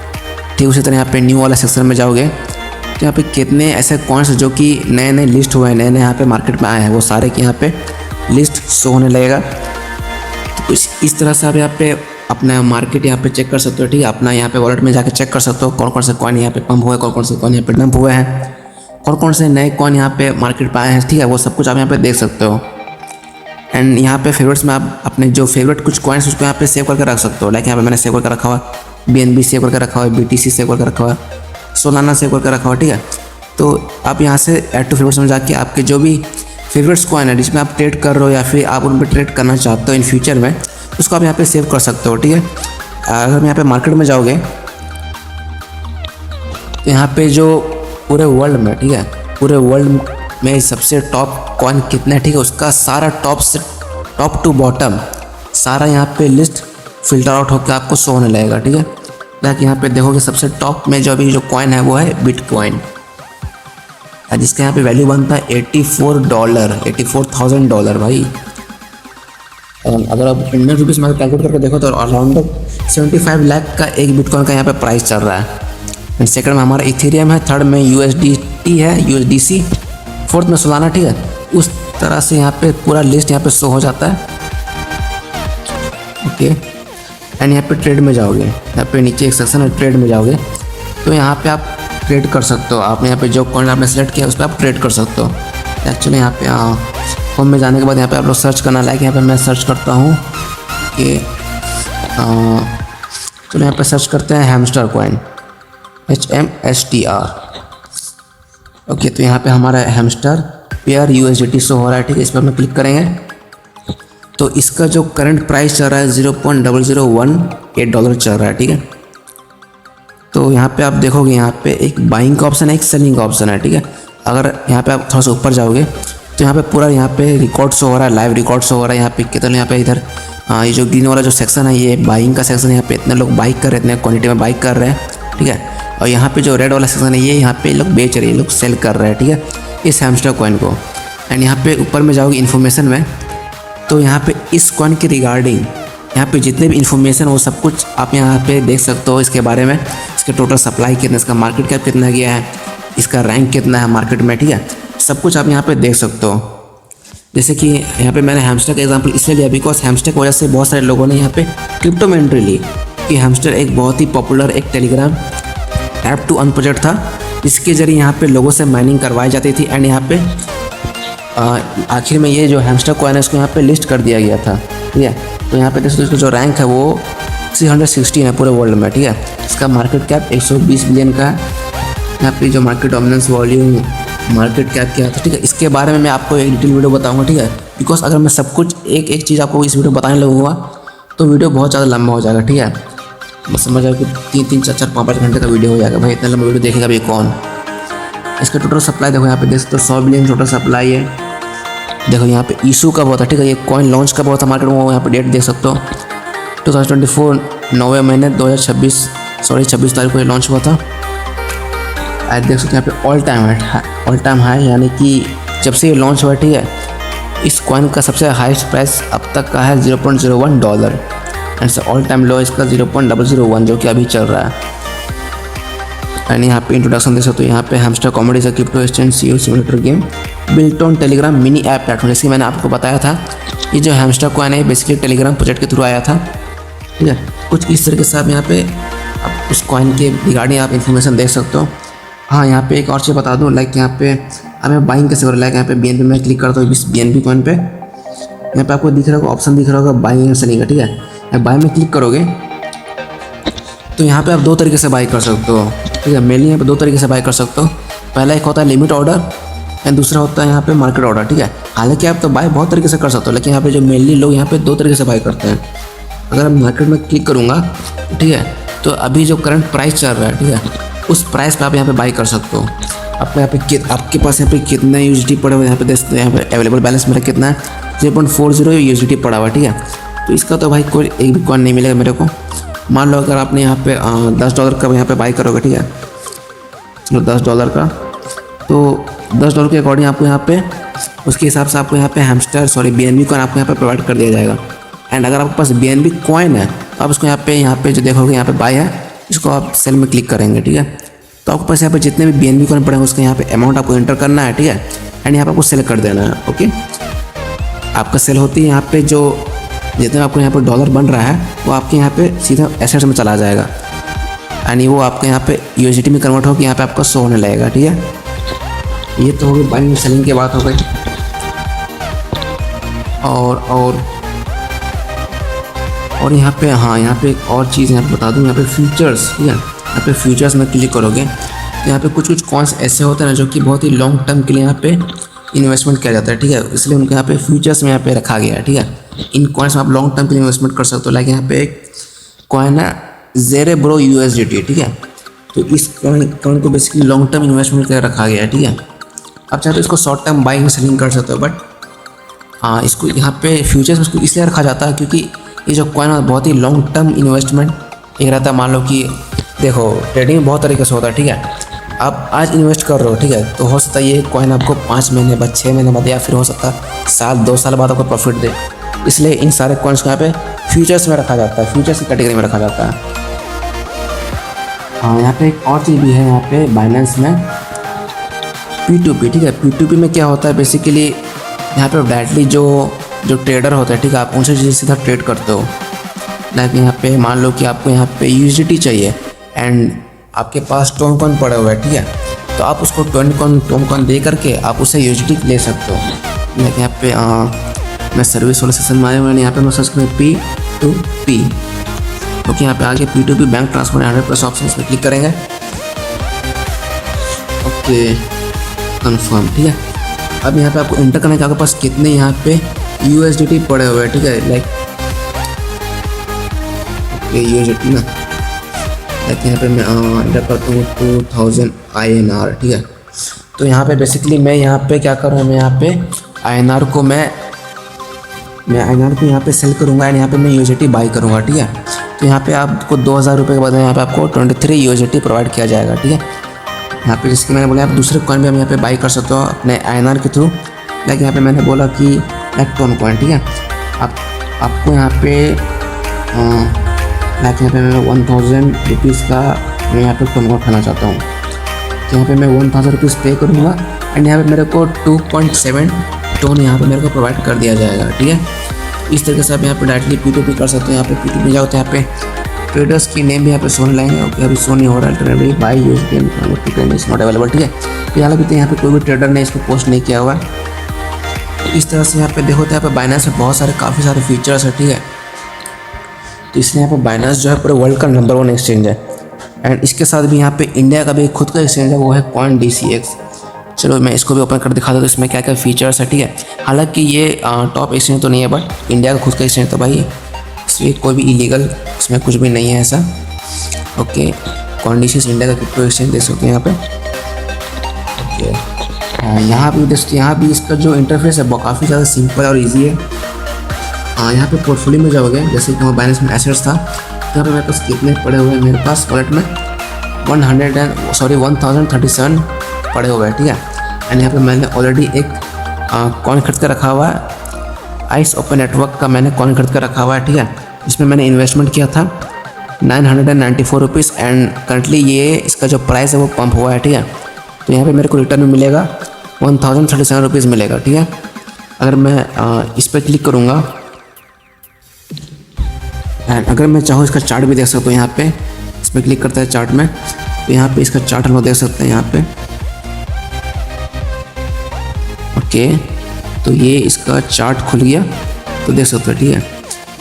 ठीक उसी तरह यहाँ पे न्यू वाला सेक्शन में जाओगे तो यहाँ पे कितने ऐसे कॉइन्स जो कि नए नए लिस्ट हुए हैं, नए नए यहाँ पे मार्केट में आए हैं, वो सारे के यहाँ पे लिस्ट शो होने लगेगा। तो कुछ इस तरह से आप यहाँ पे अपना मार्केट यहाँ पे चेक कर सकते हो, ठीक है। अपना यहाँ पे वॉलेट में जाके चेक कर सकते हो कौन कौन से कॉइन यहाँ पे पंप हुए, कौन कौन से कॉइन यहाँ पे डंप हुए हैं, कौन कौन से नए कॉइन यहाँ पे मार्केट पे आए हैं, ठीक है। वो सब कुछ आप यहाँ पे देख सकते हो। एंड यहाँ पे फेवरेट्स में आप अपने जो फेवरेट कुछ कॉइन्स उसको यहाँ पे सेव करके रख सकते हो। लाइक यहाँ पे मैंने सेव करके रखा हुआ BNB सेव करके रखा हुआ है, BTC सेव करके रखा हुआ है, सोलाना सेव करके रखा हुआ है, ठीक है। तो आप यहाँ से ऐड टू फेवरेट्स में जाके आपके जो भी फेवरेट्स कॉइन है जिसमें आप ट्रेड कर रहे हो या फिर आप उन पर ट्रेड करना चाहते हो इन फ्यूचर में, उसको आप यहाँ पे सेव कर सकते हो, ठीक है। अगर हम यहाँ पे मार्केट में जाओगे तो यहाँ पे जो पूरे वर्ल्ड में, ठीक है, पूरे वर्ल्ड में सबसे टॉप कॉइन कितना है, ठीक है, उसका सारा टॉप से टॉप टू बॉटम सारा यहाँ पे लिस्ट फिल्टर आउट होकर आपको शो होने लगेगा, ठीक है। ताकि यहाँ पे देखोगे सबसे टॉप में जो अभी जो कॉइन है वो है बिटकॉइन, जिसका यहाँ पे वैल्यू बनता है $84, $84,000 भाई। अगर आप इंडियन रुपीज़ में कैलकुलेट करके देखो तो अराउंड 75 लाख का एक बिटकॉइन का यहाँ पे प्राइस चल रहा है। सेकंड में हमारा इथेरियम है, थर्ड में USDT है, USDC, फोर्थ में सोलाना, ठीक है। उस तरह से यहाँ पे पूरा लिस्ट यहाँ पे शो हो जाता है, ओके। एंड यहाँ पे ट्रेड में जाओगे, यहाँ पे नीचे एक सेक्शन है ट्रेड में जाओगे तो यहाँ पे आप ट्रेड कर सकते हो। आपने यहाँ पे जो कॉइन आपने सेलेक्ट किया उस पर आप ट्रेड कर सकते हो। एक्चुअली यहाँ पे होम में जाने के बाद यहाँ पे आप लोग सर्च करना, लाइक यहाँ पे मैं सर्च करता हूँ कि चलो यहाँ पे सर्च करते हैं हैमस्टर कॉइन, HMSTR, ओके। तो यहाँ पे हमारा हैमस्टर पेयर USDT शो हो रहा है, ठीक है। इस पर हम क्लिक करेंगे तो इसका जो करंट प्राइस चल रहा है $0.0018 चल रहा है, ठीक है। तो यहाँ पे आप देखोगे यहाँ पे एक बाइंग का ऑप्शन है, एक सेलिंग का ऑप्शन है, ठीक है। अगर यहाँ पे आप थोड़ा सा ऊपर जाओगे तो यहाँ पे पूरा यहाँ पे रिकॉर्ड शो हो रहा है, लाइव रिकॉर्ड शो हो रहा है। यहाँ पे कितना यहाँ पे इधर ये जो ग्रीन वाला जो सेक्शन है ये बाइंग का सेक्शन है, यहाँ पे इतने लोग बाइक कर रहे हैं, इतने क्वान्टिटी में बाइक कर रहे हैं, ठीक है। और यहाँ पे जो रेड वाला सेक्शन है ये यहाँ पे लोग बेच रहे हैं, लोग सेल कर रहे हैं, ठीक है, इस हैमस्टर कॉइन को। एंड यहाँ पे ऊपर में जाओगे इन्फॉर्मेशन में तो यहाँ पे इस कॉइन के रिगार्डिंग यहाँ पे जितने भी इन्फॉर्मेशन वो सब कुछ आप यहाँ पे देख सकते हो इसके बारे में। इसके टोटल सप्लाई कितना, इसका मार्केट कैप कितना गया है, इसका रैंक कितना है मार्केट में, ठीक है, सब कुछ आप यहाँ पे देख सकते हो। जैसे कि यहाँ पे मैंने हैमस्टर का एग्जांपल इसलिए लिया बिकॉज हैमस्टर की वजह से बहुत सारे लोगों ने यहाँ पे क्रिप्टो में एंट्री ली कि हैमस्टर एक बहुत ही पॉपुलर एक Telegram app to earn project था, इसके जरिए यहाँ पे लोगों से माइनिंग करवाई जाती थी। एंड यहाँ पे आखिर में ये जो हैमस्टर कॉइन है इसको यहाँ पे लिस्ट कर दिया गया था, ठीक है। तो यहाँ पे देख सकते हो इसका जो रैंक है वो 316 है पूरे वर्ल्ड में, ठीक है। इसका मार्केट कैप 120 बिलियन का है। यहाँ पे जो market dominance volume market cap क्या था, ठीक है, इसके बारे में मैं आपको एक डिटेल वीडियो बताऊंगा, ठीक है। बिकॉज अगर मैं सब कुछ एक एक चीज़ आपको इस वीडियो बताने लगूंगा तो वीडियो बहुत ज़्यादा लंबा हो जाएगा, ठीक है। बस समझ आओ कि 3-3, 4-4, 5-5 घंटे का वीडियो हो जाएगा भाई, इतना लंबा वीडियो देखेगा भी कौन। इसका टोटल सप्लाई देखो यहाँ पे देख सकते हो 100 बिलियन टोटल सप्लाई है। देखो यहाँ पे इशू कब होता है, ठीक है, ये कॉइन लॉन्च कब होता है मार्केट में, वो यहाँ पे डेट देख सकते हो 2024 9वें महीने 26 तारीख को ये लॉन्च हुआ था। आज देख सकते हैं यहाँ पे ऑल टाइम हाई यानी कि जब से ये लॉन्च हुआ, ठीक है, इस कॉइन का सबसे हाईएस्ट प्राइस अब तक का है $0.01 एंड ऑल टाइम लो इसका 0.001 जो कि अभी चल रहा है। एंड यहाँ पे इंट्रोडक्शन देख सकते हो, यहाँ पे hamster comedy is a crypto exchange CEO simulator game built on Telegram mini app platform. जैसे कि मैंने आपको बताया था ये जो हैमस्टर कॉइन है बेसिकली टेलीग्राम प्रोजेक्ट के थ्रू आया था, ठीक है। कुछ इस तरीके से आप यहाँ पे आप उस कॉइन के रिगार्डिंग आप इन्फॉर्मेशन देख सकते हो। हाँ, यहाँ पे एक और चीज़ बता दूँ, लाइक यहाँ पे हमें बाइंग कैसे हो रहा है। लाइक यहाँ पे BNB में क्लिक करता हूँ इस BNB कॉइन पे, यहाँ पे आपको दिख रहा होगा ऑप्शन दिख रहा होगा बाइंग एंड सेलिंग का, ठीक है। बाइंग में क्लिक करोगे तो यहाँ पे आप दो तरीके से बाई कर सकते हो, ठीक है। मेनली यहाँ पे दो तरीके से बाई कर सकते हो। पहला एक होता है लिमिट ऑर्डर एंड दूसरा होता है यहाँ पे मार्केट ऑर्डर, ठीक है। हालांकि आप तो बाय बहुत तरीके से कर सकते हो, लेकिन यहाँ पे जो मेनली लोग यहाँ पे दो तरीके से बाय करते हैं। अगर मैं मार्केट में क्लिक करूँगा, ठीक है, तो अभी जो करंट प्राइस चल रहा है, ठीक है, उस प्राइस पे आप यहाँ पे बाई कर सकते हो। आपको यहाँ पे आपके पास यहाँ पे कितना USDT पड़ा हुआ है यहाँ पे देख सकते हो। यहाँ पे अवेलेबल बैलेंस मेरा कितना है 0.40 USDT पड़ा हुआ है, ठीक है। तो इसका तो भाई कोई एक भी कॉइन नहीं मिलेगा मेरे को। मान लो अगर आपने यहाँ पे $10 का यहाँ पे बाई करोगे, ठीक है, चलो $10 का, तो $10 के अकॉर्डिंग आपको यहाँ पे उसके हिसाब से आपको यहाँ पे BNB कॉइन आपको यहाँ पे प्रोवाइड कर दिया जाएगा। एंड अगर आपके पास BNB कॉइन है तो आप उसको यहाँ पे जो देखोगे यहाँ पे बाय है, इसको आप सेल में क्लिक करेंगे, ठीक है। तो आपके पास यहाँ पे जितने भी BNB कॉइन पड़ेंगे उसका यहाँ पे अमाउंट आपको एंटर करना है, ठीक है। एंड यहाँ पे आपको सेल कर देना है, ओके। आपका सेल होती है यहाँ पे जो जितना आपको यहाँ पे डॉलर बन रहा है वो आपके यहाँ पे सीधा एसेट्स में चला जाएगा यानी वो आपके यहाँ पे USDT में कन्वर्ट होकर यहाँ पे आपका शो होने लगेगा, ठीक है। ये तो होगी बाइंग सेलिंग की बात हो गई। और यहाँ पे हाँ, यहाँ पे एक और चीज़ यहाँ पे बता दूँ, यहाँ पे फ्यूचर्स, ठीक है, यहाँ पे फ्यूचर्स में क्लिक करोगे तो यहाँ पे कुछ कुछ कॉइन्स ऐसे होते हैं ना जो कि बहुत ही लॉन्ग टर्म के लिए यहाँ पे इन्वेस्टमेंट किया जाता है, ठीक है, इसलिए उनको यहाँ पे फ्यूचर्स में यहाँ पे रखा गया है, ठीक है। इन कॉइन्स में आप लॉन्ग टर्म के लिए इन्वेस्टमेंट कर सकते हो। लाइक यहाँ पे एक कॉइन है ज़ेरेब्रो USDT, ठीक है, तो इस कॉइन को बेसिकली लॉन्ग टर्म इन्वेस्टमेंट के लिए रखा गया है, ठीक है। आप चाहे तो इसको शॉर्ट टर्म बाइंग सेलिंग कर सकते हो, बट हाँ, इसको यहाँ पे फ्यूचर्स में इसको इसलिए रखा जाता है क्योंकि ये जो कॉइन है बहुत ही लॉन्ग टर्म इन्वेस्टमेंट एक रहता है। मान लो कि देखो ट्रेडिंग बहुत तरीके से होता है, ठीक है, आप आज इन्वेस्ट कर रहे हो, ठीक है, तो हो सकता है ये कॉइन आपको 5 महीने बाद, 6 महीने बाद, या फिर हो सकता है साल 2 साल बाद आपको प्रॉफिट दे, इसलिए इन सारे कॉइन्स को यहाँ पे फ्यूचर्स में रखा जाता है, फ्यूचर्स की कैटेगरी में रखा जाता है। हाँ, यहाँ पे एक और चीज़ भी है यहाँ पे बाइनेंस में, P2P, ठीक है। P2P में क्या होता है बेसिकली, यहाँ पे डायरेक्टली जो ट्रेडर होता है, ठीक है, आप उनसे सीधा ट्रेड करते हो। लाइक यहाँ पे मान लो कि आपको यहाँ पे USDT चाहिए एंड आपके पास टोकन पड़े हुए हैं, ठीक है, तो आप उसको टोकन दे करके आप उससे USDT ले सकते हो। लाइक यहाँ पे मैं सर्विस वाले सेशन में आया मैंने यहाँ पे मैं सर्च करूँ P2P, क्योंकि यहाँ पे आगे P2P बैंक ट्रांसफर 100+ ऑप्शन इस पर क्लिक करेंगे। ओके, कन्फर्म, ठीक है। अब यहाँ पे आपको इंटर करने के आपके पास कितने यहाँ पे USDT पड़े हुए हैं, ठीक है, लाइक USDT ना, लाइक यहाँ पे मैं इंटर करता हूँ 2000 INR, ठीक है। तो यहाँ पे बेसिकली मैं यहाँ पे क्या करूँ, मैं यहाँ पे INR को मैं INR को यहाँ पे सेल करूँगा एंड यहाँ पे मैं USDT बाई करूँगा, ठीक है। तो यहाँ पे आपको 2000 रुपये के बदले यहाँ पे आपको 23 USDT प्रोवाइड किया जाएगा, ठीक है। यहाँ पे जिसके मैंने बोला आप दूसरे कॉइन भी हम यहाँ पे बाई कर सकते हो अपने INR के थ्रू। लाइक यहाँ पे मैंने बोला कि लाइक टोन कॉइन, ठीक है, आपको यहाँ पे लाइक यहाँ पे मैं 1000 रुपीज़ का मैं यहाँ पे टोन कॉइन खाना चाहता हूँ, तो यहाँ पे मैं 1000 रुपीज़ पे करूँगा एंड यहाँ पे मेरे को 2.7 टोन यहाँ पे मेरे को प्रोवाइड कर दिया जाएगा, ठीक है। इस तरीके से आप यहाँ पे डायरेक्टली P2P कर सकते हो। यहाँ पे P2P जाओ तो यहाँ पे ट्रेडर्स की नेम भी यहाँ पे सोने लाएंगे। ओके, अभी शो नहीं हो रहा है, by USDT is not available, ठीक है। फिलहाल अभी तो यहाँ पे कोई भी ट्रेडर ने इसको पोस्ट नहीं किया हुआ। तो इस तरह से यहाँ पे देखो तो यहाँ पे बाइनेंस में बहुत सारे काफ़ी सारे फीचर्स है, ठीक है। तो इसलिए यहाँ पे बाइनेंस जो है पूरे वर्ल्ड का नंबर 1 एक्सचेंज है एंड इसके साथ भी यहाँ पे इंडिया का भी खुद का एक्सचेंज है, वो है CoinDCX। चलो मैं इसको भी ओपन कर दिखा दूँ तो इसमें क्या क्या फीचर्स है, ठीक है। हालांकि ये टॉप एक्सचेंज तो नहीं है, बट इंडिया का खुद का एक्सचेंज तो भाई इसमें कोई भी इलीगल इसमें कुछ भी नहीं है ऐसा। ओके, CoinDCX इंडिया का क्रिप्टो एक्सचेंज देख सकते हैं यहाँ पे। ओके, यहाँ भी देख सकते हैं, यहाँ भी इसका जो इंटरफेस है वो काफ़ी ज़्यादा सिंपल और ईजी है। यहाँ पे पोर्टफोलियो में जाओगे, जैसे कि बाइनेंस में एसेट्स था, यहाँ पे मेरे पास कितने पड़े हुए हैं, मेरे पास वॉलेट में 1037 पड़े हुए हैं, ठीक है। एंड यहाँ पे मैंने ऑलरेडी एक कॉइन खरीद कर रखा हुआ है, आइस ओपन नेटवर्क का मैंने कॉइन खरीद कर रखा हुआ है, ठीक है। इसमें मैंने इन्वेस्टमेंट किया था 994 रुपीज़ एंड करंटली ये इसका जो प्राइस है वो पंप हुआ है, ठीक है। तो यहाँ पे मेरे को रिटर्न में मिलेगा 1037 रुपीज़ मिलेगा, ठीक है। अगर मैं इस पर क्लिक करूँगा एंड अगर मैं चाहूँ इसका चार्ट भी देख सकता हूँ, यहाँ पे इस पर क्लिक करता है चार्ट में, तो यहाँ पे इसका चार्ट हम लोग देख सकते हैं यहाँ पे। ओके, तो ये इसका चार्ट खुल गया तो देख सकते हो, ठीक है।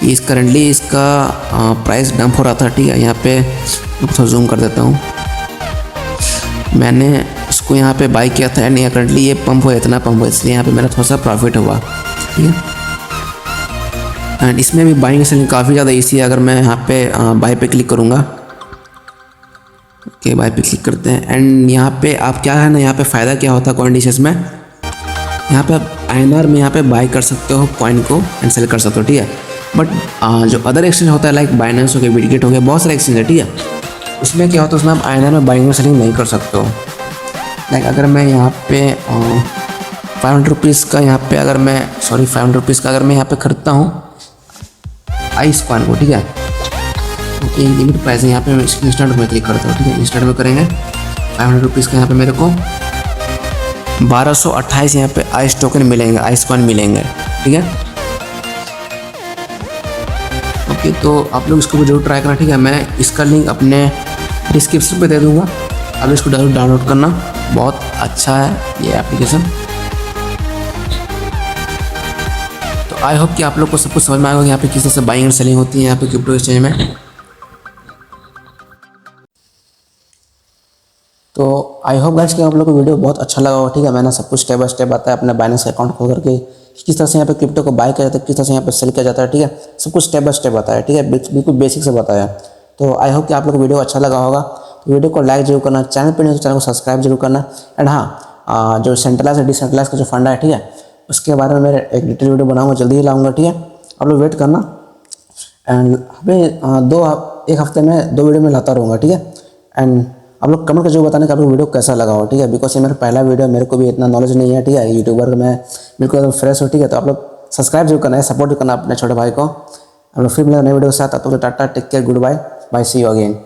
ये इस करंटली इसका प्राइस डंप हो रहा था, ठीक है। यहाँ पे मैं थोड़ा जूम कर देता हूँ, मैंने इसको यहाँ पे बाई किया था एंड यहाँ करंटली ये पंप हुआ, इतना पंप हुआ, इसलिए यहाँ पे मेरा थोड़ा सा प्रॉफिट हुआ, ठीक है। एंड इसमें भी बाइंग सेलिंग काफ़ी ज़्यादा ईजी है। अगर मैं यहाँ पे बाई पे क्लिक करूँगा, ओके, बाई पे क्लिक करते हैं एंड यहाँ पे आप क्या है ना, यहाँ पे फ़ायदा क्या होता है CoinDCX में, यहाँ पे आप INR में यहाँ पे बाई कर सकते हो कॉइन को एंड सेल कर सकते हो, ठीक है। बट जो अदर एक्सचेंज होता है लाइक बाइनेंस हो गया, बिटगेट हो गया, बहुत सारे एक्सचेंज है, ठीक है। उसमें क्या होता है, उसमें आप INR में बाइंग और सेलिंग नहीं कर सकते हो। लाइक अगर मैं यहाँ पे 500 रुपीज़ का यहाँ पे अगर मैं 500 रुपीज़ का अगर मैं यहाँ पे खरीदता हूँ आइस कॉइन को, ठीक है, ओके, लिमिट प्राइस है, यहाँ पे मैं इंस्टेंट में क्लिक करता हूँ, ठीक है। इंस्टेंट में करेंगे 500 रुपीज़ का यहाँ पे मेरे को 1228 यहाँ पे आइस टोकन मिलेंगे, आइस कॉइन मिलेंगे, ठीक है। ओके, तो आप लोग इसको भी जरूर ट्राई करना, ठीक है। मैं इसका लिंक अपने डिस्क्रिप्शन पे दे दूँगा, आप इसको जरूर डाउनलोड करना, बहुत अच्छा है ये एप्लीकेशन। तो आई होप कि आप लोग को सब कुछ समझ में आएगा यहाँ पे किस तरह से बाइंग एंड सेलिंग होती है यहाँ पे क्रिप्टो एक्सचेंज में। तो आई होप गाइस कि आप लोग को वीडियो बहुत अच्छा लगा होगा। ठीक है, मैंने सब कुछ स्टेप बाय स्टेप बताया अपने बाइनेंस अकाउंट खोल करके किस तरह से यहाँ पे क्रिप्टो को बाय किया जाता है, किस तरह से यहाँ पे सेल किया जाता है। ठीक है, सब कुछ स्टेप बाय स्टेप बताया। ठीक है, बिल्कुल बेसिक से बताया। तो आई होप कि आप लोग को वीडियो अच्छा लगा होगा। तो वीडियो को लाइक जरूर करना, चैनल पर नहीं तो चैनल को सब्सक्राइब जरूर करना। एंड हाँ, जो सेंट्रलाइज और डिसेंट्रलाइज का जो फंड है, ठीक है, उसके बारे में मेरे एक डिटेल वीडियो बनाऊँगा, जल्दी ही लाऊंगा। ठीक है, आप लोग वेट करना। एंड एक हफ्ते में 2 वीडियो में लाता रहूँगा। ठीक है, एंड आप लोग कमेंट कर जो बताने का आप लोग वीडियो कैसा लगा हो। ठीक है, बिकॉज ये मेरा पहला वीडियो, मेरे को भी इतना नॉलेज नहीं है। ठीक है, यूट्यूबर में बिल्कुल एकदम फ्रेश हो। ठीक है, तो आप लोग सब्सक्राइब जरूर करना है, सपोर्ट करना अपने छोटे भाई को। आप लोग फिर मिलेंगे नए वीडियो के साथ। आप लोग tata, take care, good bye, see you again.